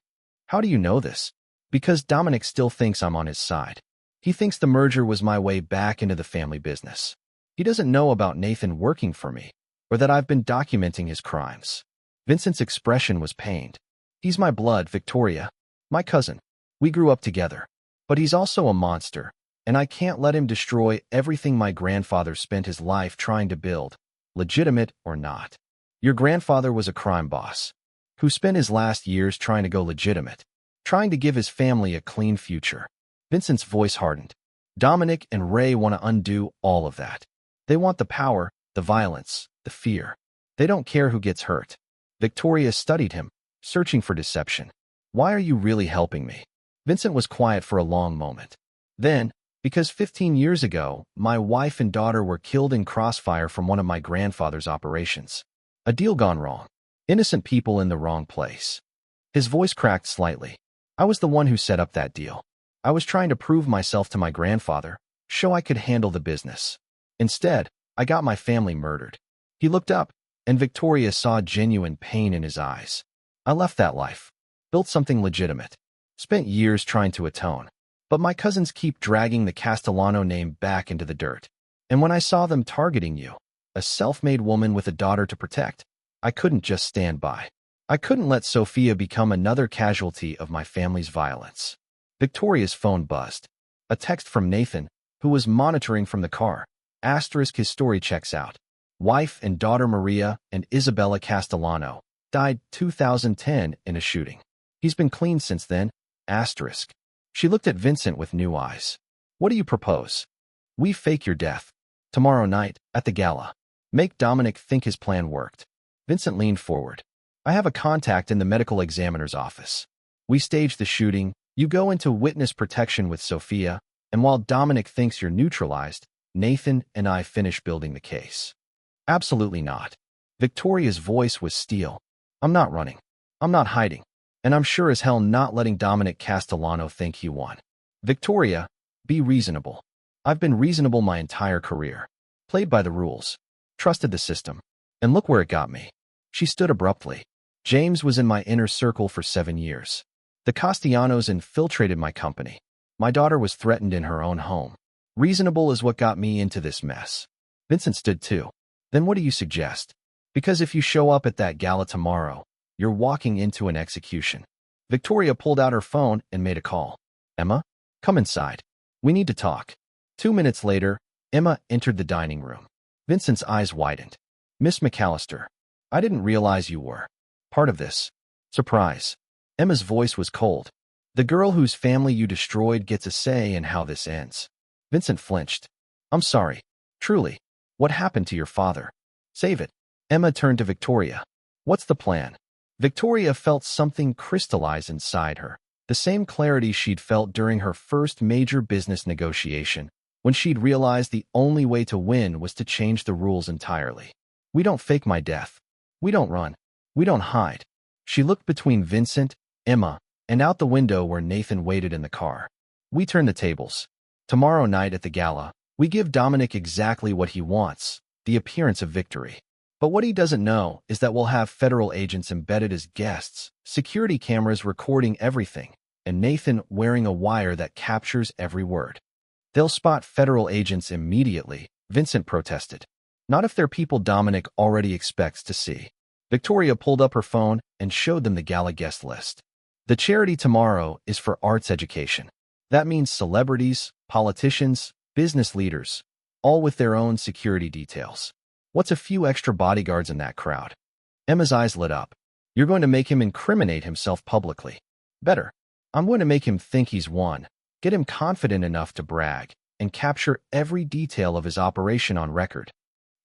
"How do you know this?" "Because Dominic still thinks I'm on his side. He thinks the merger was my way back into the family business. He doesn't know about Nathan working for me, or that I've been documenting his crimes." Vincent's expression was pained. "He's my blood, Victoria. My cousin. We grew up together. But he's also a monster, and I can't let him destroy everything my grandfather spent his life trying to build, legitimate or not. Your grandfather was a crime boss, who spent his last years trying to go legitimate, trying to give his family a clean future." Vincent's voice hardened. "Dominic and Ray want to undo all of that. They want the power, the violence, the fear. They don't care who gets hurt." Victoria studied him, searching for deception. "Why are you really helping me?" Vincent was quiet for a long moment. Then, "Because 15 years ago, my wife and daughter were killed in crossfire from one of my grandfather's operations. A deal gone wrong. Innocent people in the wrong place." His voice cracked slightly. "I was the one who set up that deal. I was trying to prove myself to my grandfather, show I could handle the business. Instead, I got my family murdered." He looked up, and Victoria saw genuine pain in his eyes. "I left that life. Built something legitimate. Spent years trying to atone. But my cousins keep dragging the Castellano name back into the dirt. And when I saw them targeting you, a self-made woman with a daughter to protect, I couldn't just stand by. I couldn't let Sophia become another casualty of my family's violence." Victoria's phone buzzed. A text from Nathan, who was monitoring from the car. Asterisk, his story checks out. Wife and daughter Maria and Isabella Castellano died 2010 in a shooting. He's been clean since then. Asterisk. She looked at Vincent with new eyes. "What do you propose?" "We fake your death. Tomorrow night, at the gala. Make Dominic think his plan worked." Vincent leaned forward. "I have a contact in the medical examiner's office. We stage the shooting, you go into witness protection with Sophia, and while Dominic thinks you're neutralized, Nathan and I finish building the case." "Absolutely not." Victoria's voice was steel. "I'm not running. I'm not hiding. And I'm sure as hell not letting Dominic Castellano think he won." Victoria, be reasonable. I've been reasonable my entire career. Played by the rules. Trusted the system. And look where it got me. She stood abruptly. James was in my inner circle for 7 years. The Castellanos infiltrated my company. My daughter was threatened in her own home. Reasonable is what got me into this mess. Vincent stood too. Then what do you suggest? Because if you show up at that gala tomorrow, you're walking into an execution. Victoria pulled out her phone and made a call. Emma, come inside. We need to talk. 2 minutes later, Emma entered the dining room. Vincent's eyes widened. Miss McAllister, I didn't realize you were part of this. Surprise. Emma's voice was cold. The girl whose family you destroyed gets a say in how this ends. Vincent flinched. I'm sorry. Truly. What happened to your father? Save it. Emma turned to Victoria. What's the plan? Victoria felt something crystallize inside her. The same clarity she'd felt during her first major business negotiation, when she'd realized the only way to win was to change the rules entirely. We don't fake my death. We don't run. We don't hide. She looked between Vincent, Emma, and out the window where Nathan waited in the car. We turn the tables. Tomorrow night at the gala, we give Dominic exactly what he wants, the appearance of victory. But what he doesn't know is that we'll have federal agents embedded as guests, security cameras recording everything, and Nathan wearing a wire that captures every word. They'll spot federal agents immediately, Vincent protested. Not if they're people Dominic already expects to see. Victoria pulled up her phone and showed them the gala guest list. The charity tomorrow is for arts education. That means celebrities, politicians, business leaders, all with their own security details. What's a few extra bodyguards in that crowd? Emma's eyes lit up. You're going to make him incriminate himself publicly. Better. I'm going to make him think he's won, get him confident enough to brag, and capture every detail of his operation on record.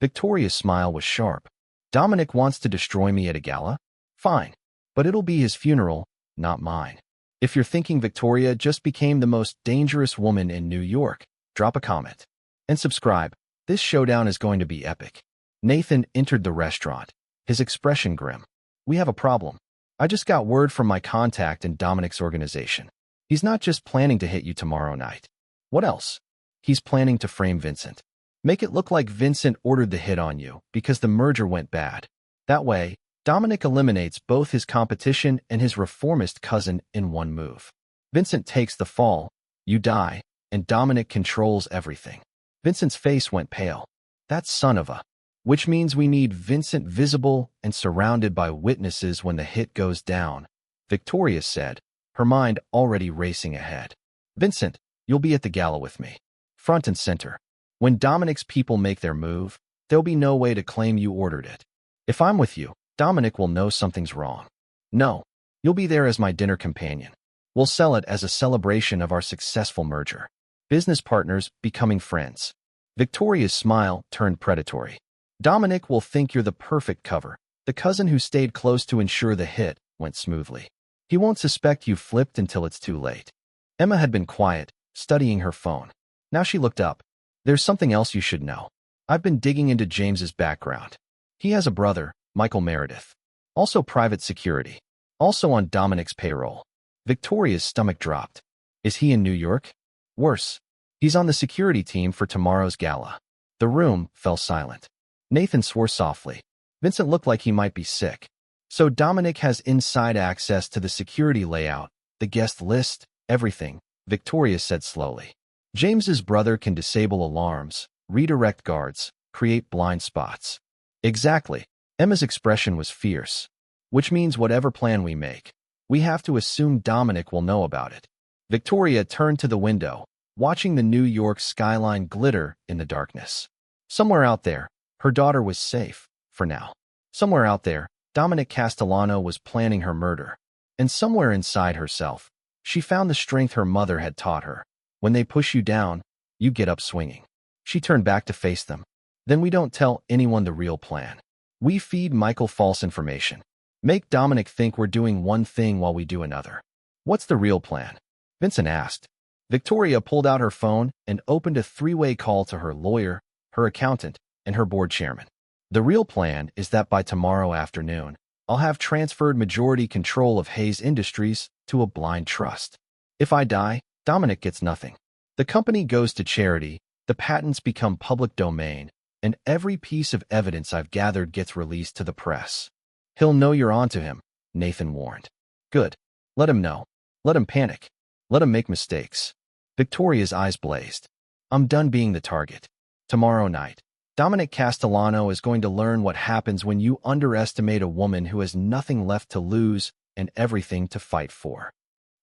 Victoria's smile was sharp. Dominic wants to destroy me at a gala? Fine. But it'll be his funeral, not mine. If you're thinking Victoria just became the most dangerous woman in New York, drop a comment. And subscribe. This showdown is going to be epic. Nathan entered the restaurant, his expression grim. We have a problem. I just got word from my contact in Dominic's organization. He's not just planning to hit you tomorrow night. What else? He's planning to frame Vincent. Make it look like Vincent ordered the hit on you because the merger went bad. That way, Dominic eliminates both his competition and his reformist cousin in one move. Vincent takes the fall, you die, and Dominic controls everything. Vincent's face went pale. That son of a... Which means we need Vincent visible and surrounded by witnesses when the hit goes down, Victoria said, her mind already racing ahead. Vincent, you'll be at the gala with me. Front and center. When Dominic's people make their move, there'll be no way to claim you ordered it. If I'm with you, Dominic will know something's wrong. No, you'll be there as my dinner companion. We'll sell it as a celebration of our successful merger. Business partners becoming friends. Victoria's smile turned predatory. Dominic will think you're the perfect cover, the cousin who stayed close to ensure the hit went smoothly. He won't suspect you flipped until it's too late. Emma had been quiet, studying her phone. Now she looked up. There's something else you should know. I've been digging into James's background. He has a brother, Michael Meredith. Also private security. Also on Dominic's payroll. Victoria's stomach dropped. Is he in New York? Worse. He's on the security team for tomorrow's gala. The room fell silent. Nathan swore softly. Vincent looked like he might be sick. So Dominic has inside access to the security layout, the guest list, everything, Victoria said slowly. James's brother can disable alarms, redirect guards, create blind spots. Exactly. Emma's expression was fierce. Which means whatever plan we make, we have to assume Dominic will know about it. Victoria turned to the window, watching the New York skyline glitter in the darkness. Somewhere out there, her daughter was safe, for now. Somewhere out there, Dominic Castellano was planning her murder. And somewhere inside herself, she found the strength her mother had taught her. When they push you down, you get up swinging. She turned back to face them. Then we don't tell anyone the real plan. We feed Michael false information. Make Dominic think we're doing one thing while we do another. What's the real plan? Vincent asked. Victoria pulled out her phone and opened a three-way call to her lawyer, her accountant, and her board chairman. The real plan is that by tomorrow afternoon, I'll have transferred majority control of Hayes Industries to a blind trust. If I die, Dominic gets nothing. The company goes to charity, the patents become public domain, and every piece of evidence I've gathered gets released to the press. He'll know you're onto him, Nathan warned. Good. Let him know. Let him panic. Let him make mistakes. Victoria's eyes blazed. I'm done being the target. Tomorrow night, Dominic Castellano is going to learn what happens when you underestimate a woman who has nothing left to lose and everything to fight for.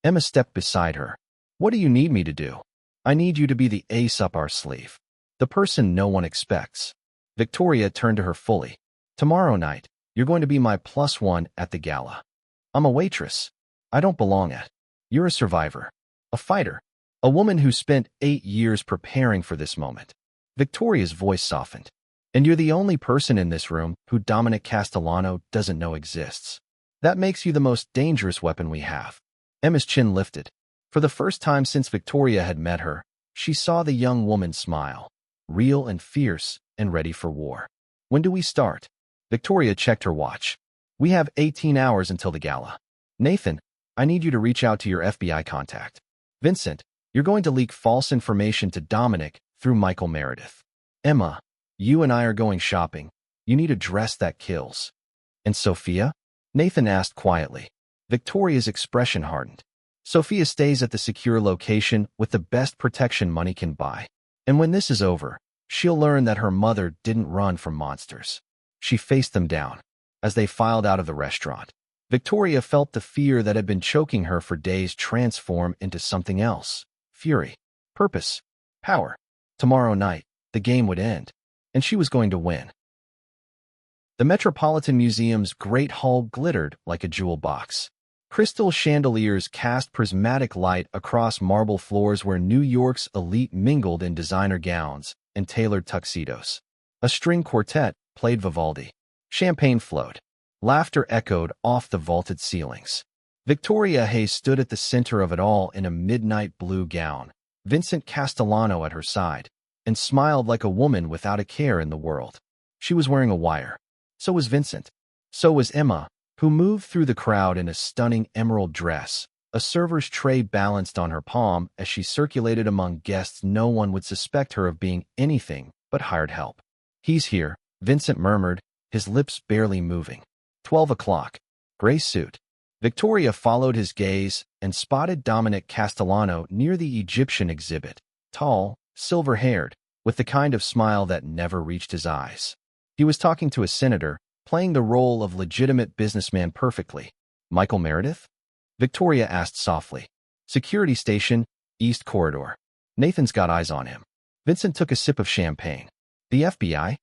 Emma stepped beside her. What do you need me to do? I need you to be the ace up our sleeve. The person no one expects. Victoria turned to her fully. Tomorrow night, you're going to be my +1 at the gala. I'm a waitress. I don't belong at. You're a survivor. A fighter. A woman who spent 8 years preparing for this moment. Victoria's voice softened. And you're the only person in this room who Dominic Castellano doesn't know exists. That makes you the most dangerous weapon we have. Emma's chin lifted. For the first time since Victoria had met her, she saw the young woman smile. Real and fierce and ready for war. When do we start? Victoria checked her watch. We have 18 hours until the gala. Nathan, I need you to reach out to your FBI contact. Vincent, you're going to leak false information to Dominic through Michael Meredith. Emma, you and I are going shopping. You need a dress that kills. And Sophia? Nathan asked quietly. Victoria's expression hardened. Sophia stays at the secure location with the best protection money can buy. And when this is over, she'll learn that her mother didn't run from monsters. She faced them down. As they filed out of the restaurant, Victoria felt the fear that had been choking her for days transform into something else. Fury. Purpose. Power. Tomorrow night, the game would end, and she was going to win. The Metropolitan Museum's Great Hall glittered like a jewel box. Crystal chandeliers cast prismatic light across marble floors where New York's elite mingled in designer gowns and tailored tuxedos. A string quartet played Vivaldi. Champagne flowed. Laughter echoed off the vaulted ceilings. Victoria Hayes stood at the center of it all in a midnight blue gown, Vincent Castellano at her side, and smiled like a woman without a care in the world. She was wearing a wire. So was Vincent. So was Emma, who moved through the crowd in a stunning emerald dress, a server's tray balanced on her palm as she circulated among guests. No one would suspect her of being anything but hired help. He's here, Vincent murmured, his lips barely moving. 12 o'clock. Gray suit. Victoria followed his gaze and spotted Dominic Castellano near the Egyptian exhibit, tall, silver-haired, with the kind of smile that never reached his eyes. He was talking to a senator, playing the role of legitimate businessman perfectly. Michael Meredith? Victoria asked softly. Security station, East Corridor. Nathan's got eyes on him. Vincent took a sip of champagne. The FBI?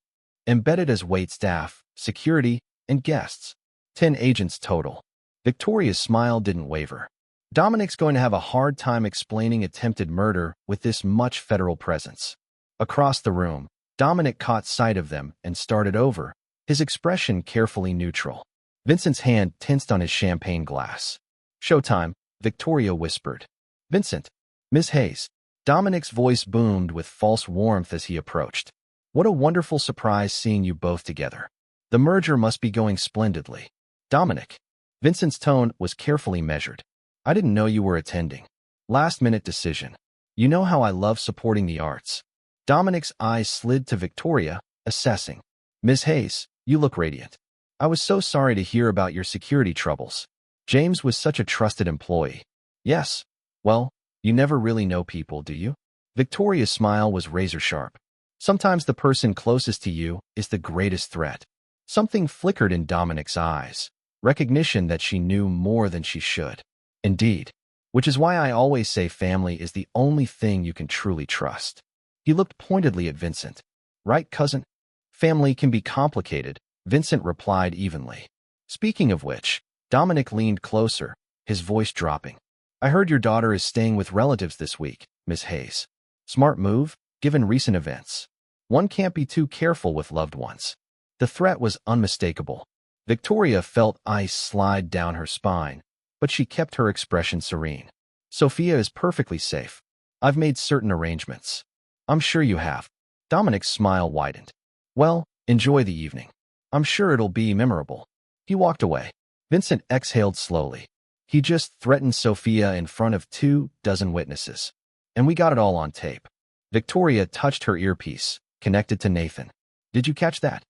Embedded as wait staff, security, and guests. 10 agents total. Victoria's smile didn't waver. Dominic's going to have a hard time explaining attempted murder with this much federal presence. Across the room, Dominic caught sight of them and started over, his expression carefully neutral. Vincent's hand tensed on his champagne glass. Showtime, Victoria whispered. Vincent. Miss Hayes. Dominic's voice boomed with false warmth as he approached. What a wonderful surprise seeing you both together. The merger must be going splendidly. Dominic. Vincent's tone was carefully measured. I didn't know you were attending. Last-minute decision. You know how I love supporting the arts. Dominic's eyes slid to Victoria, assessing. Ms. Hayes, you look radiant. I was so sorry to hear about your security troubles. James was such a trusted employee. Yes. Well, you never really know people, do you? Victoria's smile was razor-sharp. Sometimes the person closest to you is the greatest threat. Something flickered in Dominic's eyes. Recognition that she knew more than she should. Indeed. Which is why I always say family is the only thing you can truly trust. He looked pointedly at Vincent. Right, cousin? Family can be complicated, Vincent replied evenly. Speaking of which, Dominic leaned closer, his voice dropping. I heard your daughter is staying with relatives this week, Miss Hayes. Smart move, given recent events. One can't be too careful with loved ones. The threat was unmistakable. Victoria felt ice slide down her spine, but she kept her expression serene. Sophia is perfectly safe. I've made certain arrangements. I'm sure you have. Dominic's smile widened. Well, enjoy the evening. I'm sure it'll be memorable. He walked away. Vincent exhaled slowly. He just threatened Sophia in front of 24 witnesses. And we got it all on tape. Victoria touched her earpiece, connected to Nathan. Did you catch that?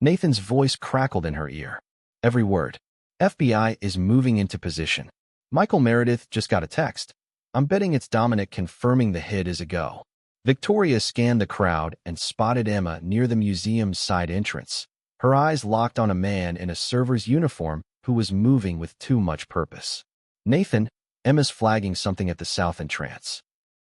Nathan's voice crackled in her ear. Every word. FBI is moving into position. Michael Meredith just got a text. I'm betting it's Dominic confirming the hit is a go. Victoria scanned the crowd and spotted Emma near the museum's side entrance. Her eyes locked on a man in a server's uniform who was moving with too much purpose. Nathan, Emma's flagging something at the south entrance.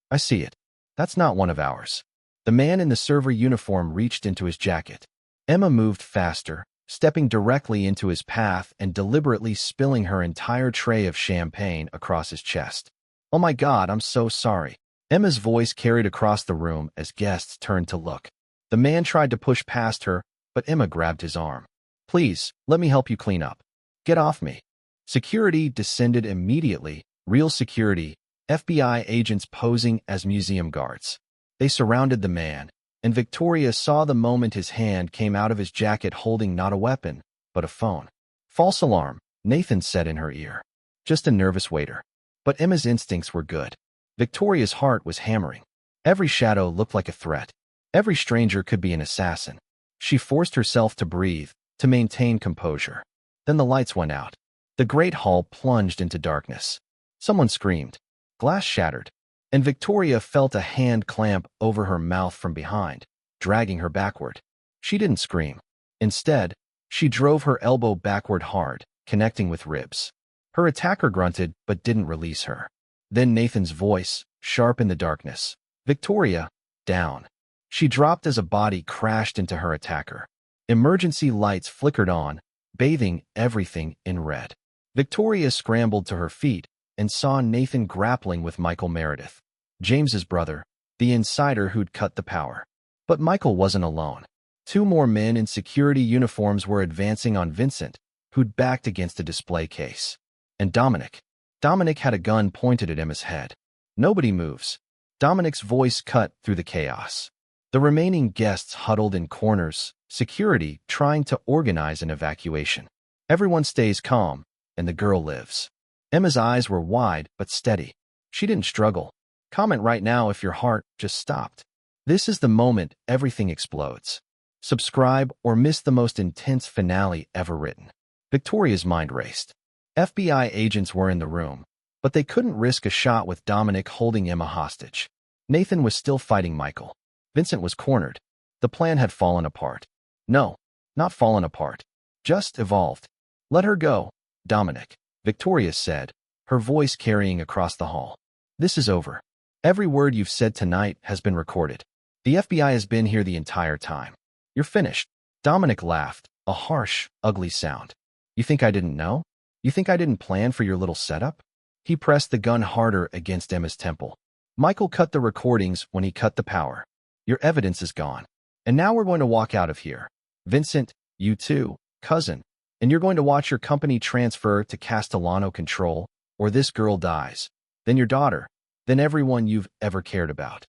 I see it. That's not one of ours. The man in the server uniform reached into his jacket. Emma moved faster, stepping directly into his path and deliberately spilling her entire tray of champagne across his chest. Oh my God, I'm so sorry. Emma's voice carried across the room as guests turned to look. The man tried to push past her, but Emma grabbed his arm. Please, let me help you clean up. Get off me. Security descended immediately, real security, FBI agents posing as museum guards. They surrounded the man, and Victoria saw the moment his hand came out of his jacket holding not a weapon, but a phone. False alarm, Nathan said in her ear. Just a nervous waiter. But Emma's instincts were good. Victoria's heart was hammering. Every shadow looked like a threat. Every stranger could be an assassin. She forced herself to breathe, to maintain composure. Then the lights went out. The great hall plunged into darkness. Someone screamed. Glass shattered, and Victoria felt a hand clamp over her mouth from behind, dragging her backward. She didn't scream. Instead, she drove her elbow backward hard, connecting with ribs. Her attacker grunted but didn't release her. Then Nathan's voice, sharp in the darkness. Victoria, down. She dropped as a body crashed into her attacker. Emergency lights flickered on, bathing everything in red. Victoria scrambled to her feet and saw Nathan grappling with Michael Meredith, James's brother, the insider who'd cut the power. But Michael wasn't alone. Two more men in security uniforms were advancing on Vincent, who'd backed against a display case. And Dominic. Dominic had a gun pointed at Emma's head. Nobody moves. Dominic's voice cut through the chaos. The remaining guests huddled in corners, security trying to organize an evacuation. Everyone stays calm, and the girl lives. Emma's eyes were wide but steady. She didn't struggle. Comment right now if your heart just stopped. This is the moment everything explodes. Subscribe or miss the most intense finale ever written. Victoria's mind raced. FBI agents were in the room, but they couldn't risk a shot with Dominic holding Emma hostage. Nathan was still fighting Michael. Vincent was cornered. The plan had fallen apart. No, not fallen apart. Just evolved. Let her go, Dominic, Victoria said, her voice carrying across the hall. This is over. Every word you've said tonight has been recorded. The FBI has been here the entire time. You're finished. Dominic laughed, a harsh, ugly sound. You think I didn't know? You think I didn't plan for your little setup? He pressed the gun harder against Emma's temple. Michael cut the recordings when he cut the power. Your evidence is gone. And now we're going to walk out of here. Vincent, you too, cousin. And you're going to watch your company transfer to Castellano control, or this girl dies. Then your daughter. Then everyone you've ever cared about.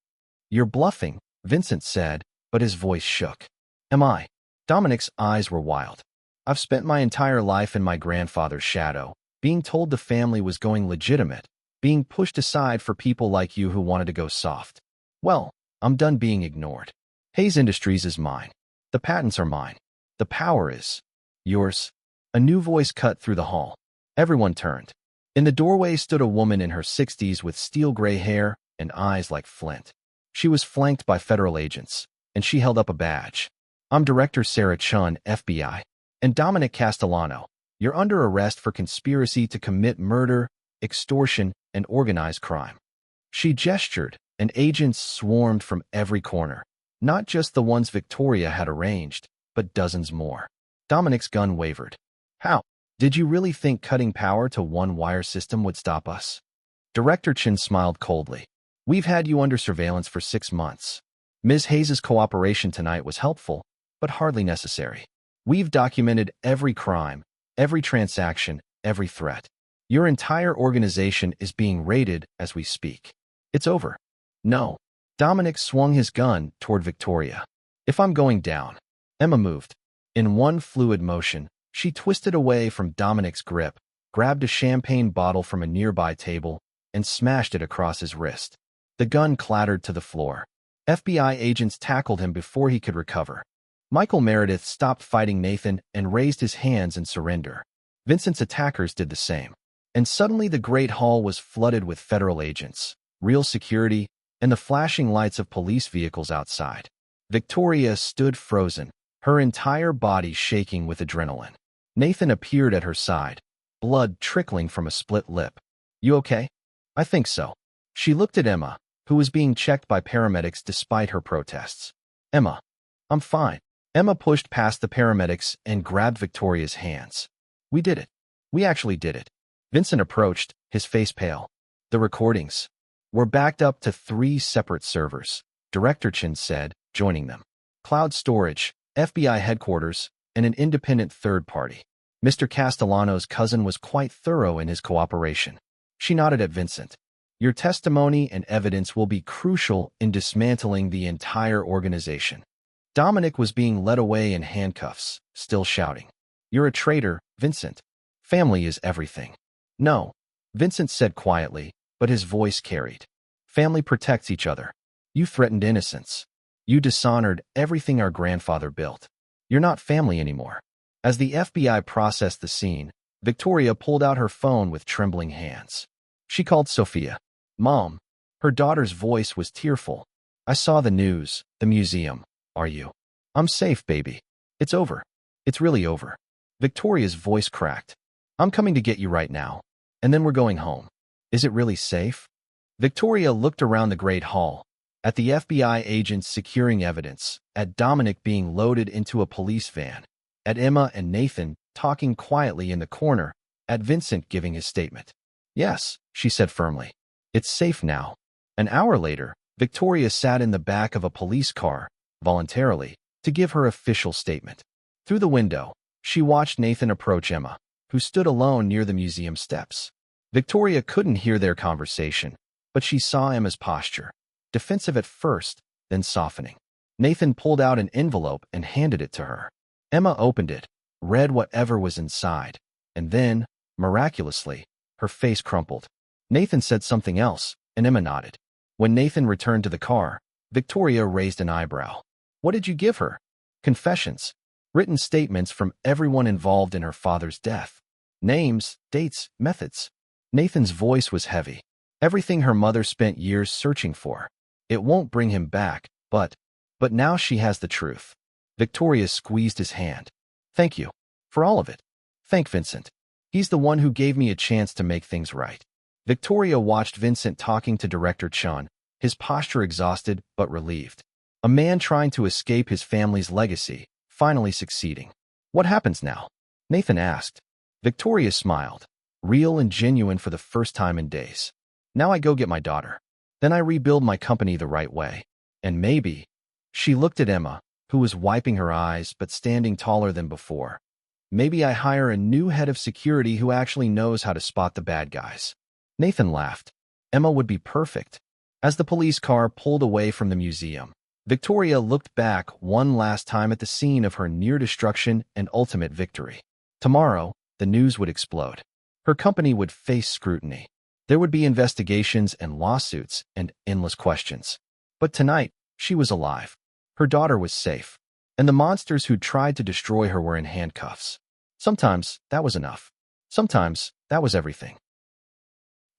You're bluffing, Vincent said, but his voice shook. Am I? Dominic's eyes were wild. I've spent my entire life in my grandfather's shadow, being told the family was going legitimate, being pushed aside for people like you who wanted to go soft. Well, I'm done being ignored. Hayes Industries is mine. The patents are mine. The power is yours. A new voice cut through the hall. Everyone turned. In the doorway stood a woman in her 60s with steel gray hair and eyes like flint. She was flanked by federal agents, and she held up a badge. I'm Director Sarah Chun, FBI. And Dominic Castellano, you're under arrest for conspiracy to commit murder, extortion, and organized crime. She gestured, and agents swarmed from every corner. Not just the ones Victoria had arranged, but dozens more. Dominic's gun wavered. How? Did you really think cutting power to one wire system would stop us? Director Chin smiled coldly. We've had you under surveillance for 6 months. Ms. Hayes' cooperation tonight was helpful, but hardly necessary. We've documented every crime, every transaction, every threat. Your entire organization is being raided as we speak. It's over. No. Dominic swung his gun toward Victoria. If I'm going down. Emma moved. In one fluid motion, she twisted away from Dominic's grip, grabbed a champagne bottle from a nearby table, and smashed it across his wrist. The gun clattered to the floor. FBI agents tackled him before he could recover. Michael Meredith stopped fighting Nathan and raised his hands in surrender. Vincent's attackers did the same. And suddenly the Great Hall was flooded with federal agents, real security, and the flashing lights of police vehicles outside. Victoria stood frozen, her entire body shaking with adrenaline. Nathan appeared at her side, blood trickling from a split lip. "You okay?" "I think so." She looked at Emma, who was being checked by paramedics despite her protests. "Emma, I'm fine." Emma pushed past the paramedics and grabbed Victoria's hands. "We did it. We actually did it." Vincent approached, his face pale. "The recordings were backed up to 3 separate servers," Director Chin said, joining them. "Cloud storage, FBI headquarters, and an independent third party." Mr. Castellano's cousin was quite thorough in his cooperation. She nodded at Vincent. "Your testimony and evidence will be crucial in dismantling the entire organization." Dominic was being led away in handcuffs, still shouting, "You're a traitor, Vincent. Family is everything." "No," Vincent said quietly, but his voice carried. "Family protects each other. You threatened innocence. You dishonored everything our grandfather built. You're not family anymore." As the FBI processed the scene, Victoria pulled out her phone with trembling hands. She called Sophia. "Mom." Her daughter's voice was tearful. "I saw the news, the museum. Are you?" "I'm safe, baby. It's over. It's really over." Victoria's voice cracked. "I'm coming to get you right now, and then we're going home." "Is it really safe?" Victoria looked around the Great Hall, at the FBI agents securing evidence, at Dominic being loaded into a police van, at Emma and Nathan talking quietly in the corner, at Vincent giving his statement. "Yes," she said firmly. "It's safe now." An hour later, Victoria sat in the back of a police car, voluntarily, to give her official statement. Through the window, she watched Nathan approach Emma, who stood alone near the museum steps. Victoria couldn't hear their conversation, but she saw Emma's posture, defensive at first, then softening. Nathan pulled out an envelope and handed it to her. Emma opened it, read whatever was inside, and then, miraculously, her face crumpled. Nathan said something else, and Emma nodded. When Nathan returned to the car, Victoria raised an eyebrow. "What did you give her?" "Confessions. Written statements from everyone involved in her father's death. Names, dates, methods." Nathan's voice was heavy. "Everything her mother spent years searching for. It won't bring him back, but now she has the truth." Victoria squeezed his hand. "Thank you. For all of it. Thank Vincent. He's the one who gave me a chance to make things right." Victoria watched Vincent talking to Director Chun, his posture exhausted but relieved. A man trying to escape his family's legacy, finally succeeding. "What happens now?" Nathan asked. Victoria smiled, real and genuine for the first time in days. "Now I go get my daughter. Then I rebuild my company the right way. And maybe—" She looked at Emma, who was wiping her eyes but standing taller than before. "Maybe I hire a new head of security who actually knows how to spot the bad guys." Nathan laughed. Emma would be perfect. As the police car pulled away from the museum, Victoria looked back one last time at the scene of her near destruction and ultimate victory. Tomorrow, the news would explode. Her company would face scrutiny. There would be investigations and lawsuits and endless questions. But tonight, she was alive. Her daughter was safe. And the monsters who tried to destroy her were in handcuffs. Sometimes that was enough. Sometimes that was everything.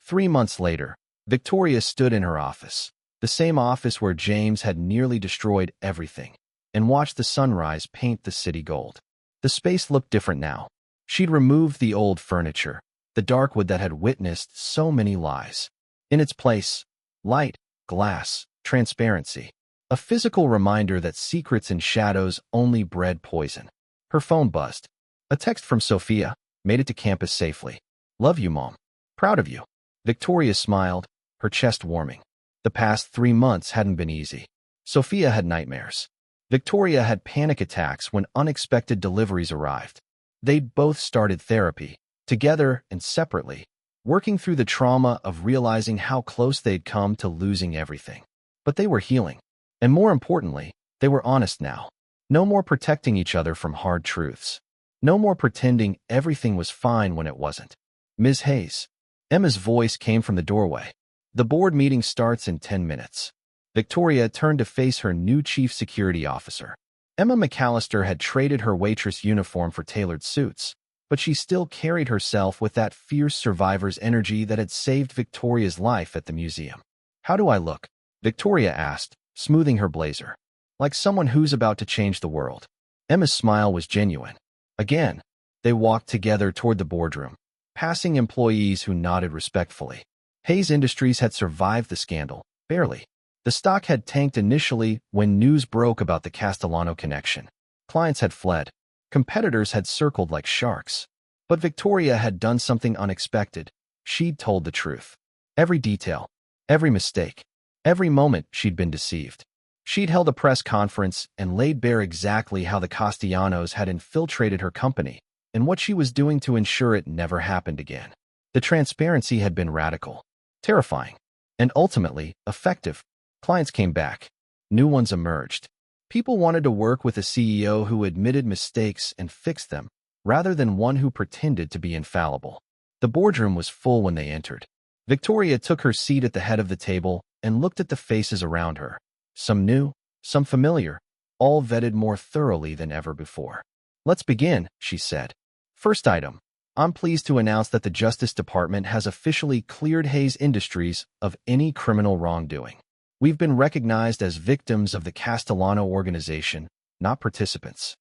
3 months later, Victoria stood in her office, the same office where James had nearly destroyed everything, and watched the sunrise paint the city gold. The space looked different now. She'd removed the old furniture, the dark wood that had witnessed so many lies. In its place, light, glass, transparency. A physical reminder that secrets and shadows only bred poison. Her phone buzzed. A text from Sophia made it to campus safely. "Love you, Mom. Proud of you." Victoria smiled, her chest warming. The past 3 months hadn't been easy. Sophia had nightmares. Victoria had panic attacks when unexpected deliveries arrived. They'd both started therapy, together and separately, working through the trauma of realizing how close they'd come to losing everything. But they were healing. And more importantly, they were honest now. No more protecting each other from hard truths. No more pretending everything was fine when it wasn't. Ms. Hayes. Emma's voice came from the doorway. The board meeting starts in 10 minutes. Victoria turned to face her new chief security officer. Emma McAllister had traded her waitress uniform for tailored suits, but she still carried herself with that fierce survivor's energy that had saved Victoria's life at the museum. "How do I look?" Victoria asked, smoothing her blazer. "Like someone who's about to change the world." Emma's smile was genuine. Again, they walked together toward the boardroom, passing employees who nodded respectfully. Hayes Industries had survived the scandal, barely. The stock had tanked initially when news broke about the Castellano connection. Clients had fled. Competitors had circled like sharks. But Victoria had done something unexpected. She'd told the truth. Every detail, every mistake, every moment she'd been deceived. She'd held a press conference and laid bare exactly how the Castellanos had infiltrated her company and what she was doing to ensure it never happened again. The transparency had been radical, terrifying, and ultimately effective. Clients came back. New ones emerged. People wanted to work with a CEO who admitted mistakes and fixed them, rather than one who pretended to be infallible. The boardroom was full when they entered. Victoria took her seat at the head of the table and looked at the faces around her. Some new, some familiar, all vetted more thoroughly than ever before. "Let's begin," she said. "First item. I'm pleased to announce that the Justice Department has officially cleared Hayes Industries of any criminal wrongdoing. We've been recognized as victims of the Castellano organization, not participants."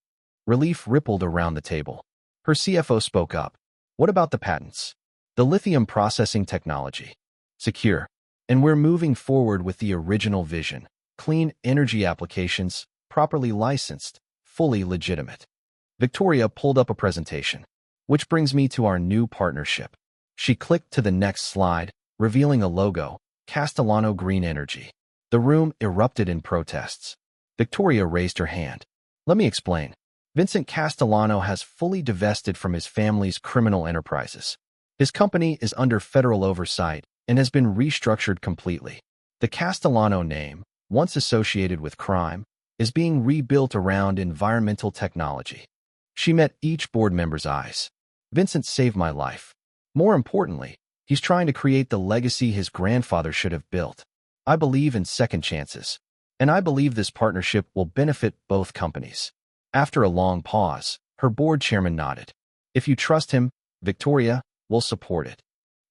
Relief rippled around the table. Her CFO spoke up. "What about the patents? The lithium processing technology? Secure. And we're moving forward with the original vision. Clean energy applications, properly licensed, fully legitimate." Victoria pulled up a presentation. "Which brings me to our new partnership." She clicked to the next slide, revealing a logo, Castellano Green Energy. The room erupted in protests. Victoria raised her hand. "Let me explain. Vincent Castellano has fully divested from his family's criminal enterprises. His company is under federal oversight and has been restructured completely. The Castellano name, once associated with crime, is being rebuilt around environmental technology." She met each board member's eyes. "Vincent saved my life. More importantly, he's trying to create the legacy his grandfather should have built. I believe in second chances, and I believe this partnership will benefit both companies." After a long pause, her board chairman nodded. "If you trust him, Victoria, we'll support it."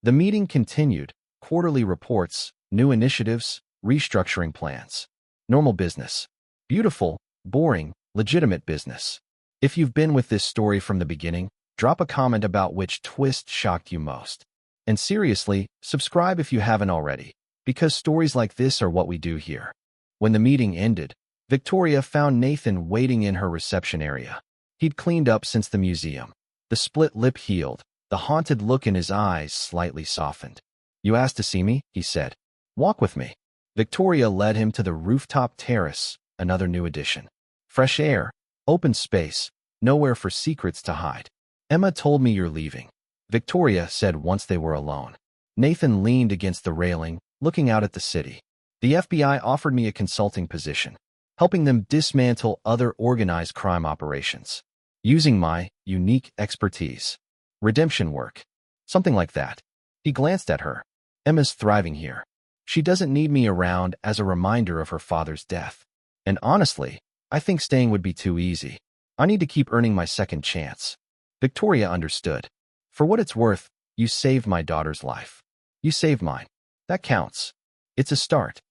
The meeting continued. Quarterly reports, new initiatives, restructuring plans. Normal business. Beautiful, boring, legitimate business. If you've been with this story from the beginning, drop a comment about which twist shocked you most. And seriously, subscribe if you haven't already, because stories like this are what we do here. When the meeting ended, Victoria found Nathan waiting in her reception area. He'd cleaned up since the museum. The split lip healed, the haunted look in his eyes slightly softened. "You asked to see me?" he said. "Walk with me." Victoria led him to the rooftop terrace, another new addition. Fresh air, open space, nowhere for secrets to hide. "Emma told me you're leaving," Victoria said once they were alone. Nathan leaned against the railing, looking out at the city. "The FBI offered me a consulting position, helping them dismantle other organized crime operations, using my unique expertise. Redemption work. Something like that." He glanced at her. "Emma's thriving here. She doesn't need me around as a reminder of her father's death. And honestly, I think staying would be too easy. I need to keep earning my second chance." Victoria understood. "For what it's worth, you saved my daughter's life. You saved mine. That counts. It's a start."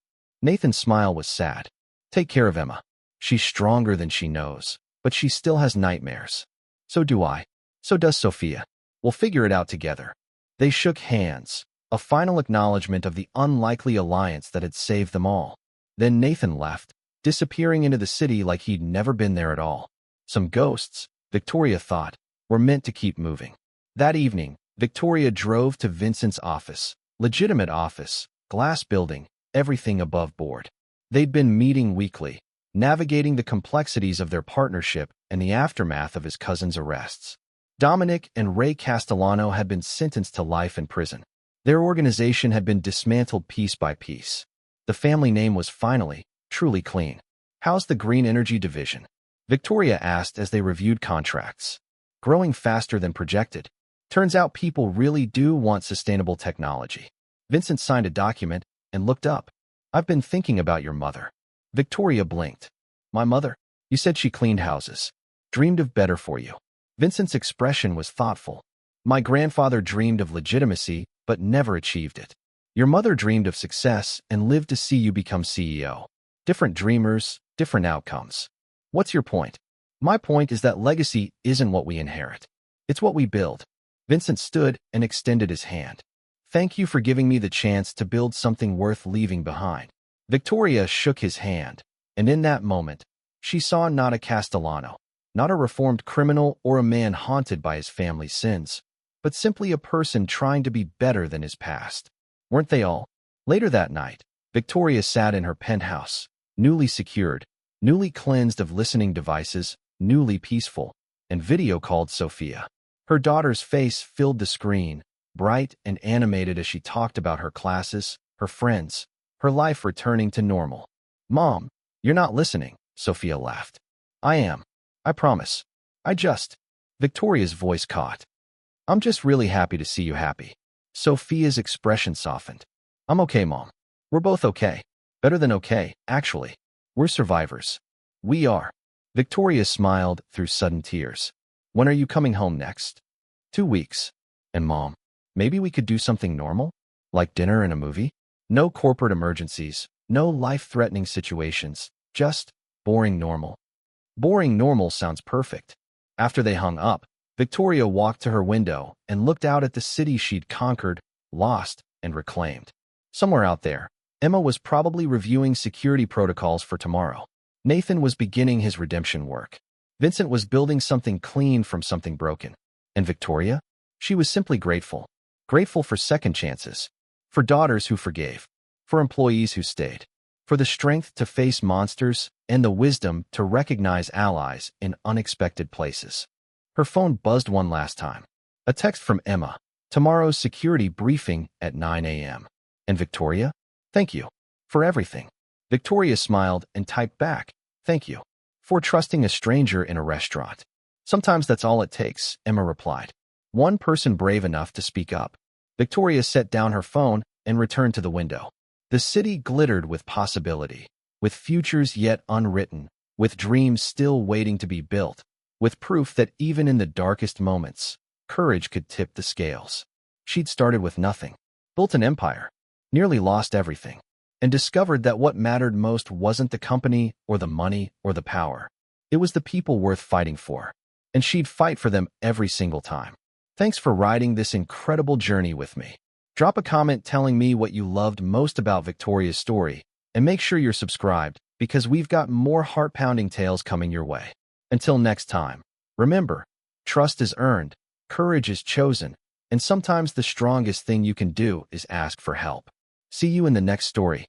Nathan's smile was sad. "Take care of Emma. She's stronger than she knows, but she still has nightmares. So do I. So does Sophia. We'll figure it out together." They shook hands, a final acknowledgement of the unlikely alliance that had saved them all. Then Nathan left, disappearing into the city like he'd never been there at all. Some ghosts, Victoria thought, were meant to keep moving. That evening, Victoria drove to Vincent's office, legitimate office, glass building, everything above board. They'd been meeting weekly, navigating the complexities of their partnership and the aftermath of his cousin's arrests. Dominic and Ray Castellano had been sentenced to life in prison. Their organization had been dismantled piece by piece. The family name was finally, truly clean. "How's the green energy division?" Victoria asked as they reviewed contracts. "Growing faster than projected. Turns out people really do want sustainable technology. Vincent signed a document and looked up. I've been thinking about your mother. Victoria blinked. My mother? You said she cleaned houses. Dreamed of better for you. Vincent's expression was thoughtful. My grandfather dreamed of legitimacy, but never achieved it. Your mother dreamed of success and lived to see you become CEO. Different dreamers, different outcomes. What's your point? My point is that legacy isn't what we inherit. It's what we build. Vincent stood and extended his hand. Thank you for giving me the chance to build something worth leaving behind. Victoria shook his hand, and in that moment, she saw not a Castellano, not a reformed criminal or a man haunted by his family's sins, but simply a person trying to be better than his past. Weren't they all? Later that night, Victoria sat in her penthouse, newly secured, newly cleansed of listening devices, newly peaceful, and video called Sophia. Her daughter's face filled the screen, bright and animated as she talked about her classes, her friends, her life returning to normal. Mom, you're not listening, Sophia laughed. I am. I promise. Victoria's voice caught. I'm just really happy to see you happy. Sophia's expression softened. I'm okay, Mom. We're both okay. Better than okay, actually. We're survivors. We are. Victoria smiled through sudden tears. When are you coming home next? 2 weeks. And Mom, maybe we could do something normal? Like dinner and a movie? No corporate emergencies, no life-threatening situations, just boring normal. Boring normal sounds perfect. After they hung up, Victoria walked to her window and looked out at the city she'd conquered, lost, and reclaimed. Somewhere out there, Emma was probably reviewing security protocols for tomorrow. Nathan was beginning his redemption work. Vincent was building something clean from something broken. And Victoria? She was simply grateful. Grateful for second chances. For daughters who forgave. For employees who stayed. For the strength to face monsters and the wisdom to recognize allies in unexpected places. Her phone buzzed one last time. A text from Emma. Tomorrow's security briefing at 9 a.m. And Victoria? Thank you. For everything. Victoria smiled and typed back. Thank you. For trusting a stranger in a restaurant. Sometimes that's all it takes, Emma replied. One person brave enough to speak up. Victoria set down her phone and returned to the window. The city glittered with possibility, with futures yet unwritten, with dreams still waiting to be built, with proof that even in the darkest moments, courage could tip the scales. She'd started with nothing, built an empire, nearly lost everything, and discovered that what mattered most wasn't the company or the money or the power. It was the people worth fighting for, and she'd fight for them every single time. Thanks for riding this incredible journey with me. Drop a comment telling me what you loved most about Victoria's story, and make sure you're subscribed because we've got more heart-pounding tales coming your way. Until next time, remember, trust is earned, courage is chosen, and sometimes the strongest thing you can do is ask for help. See you in the next story.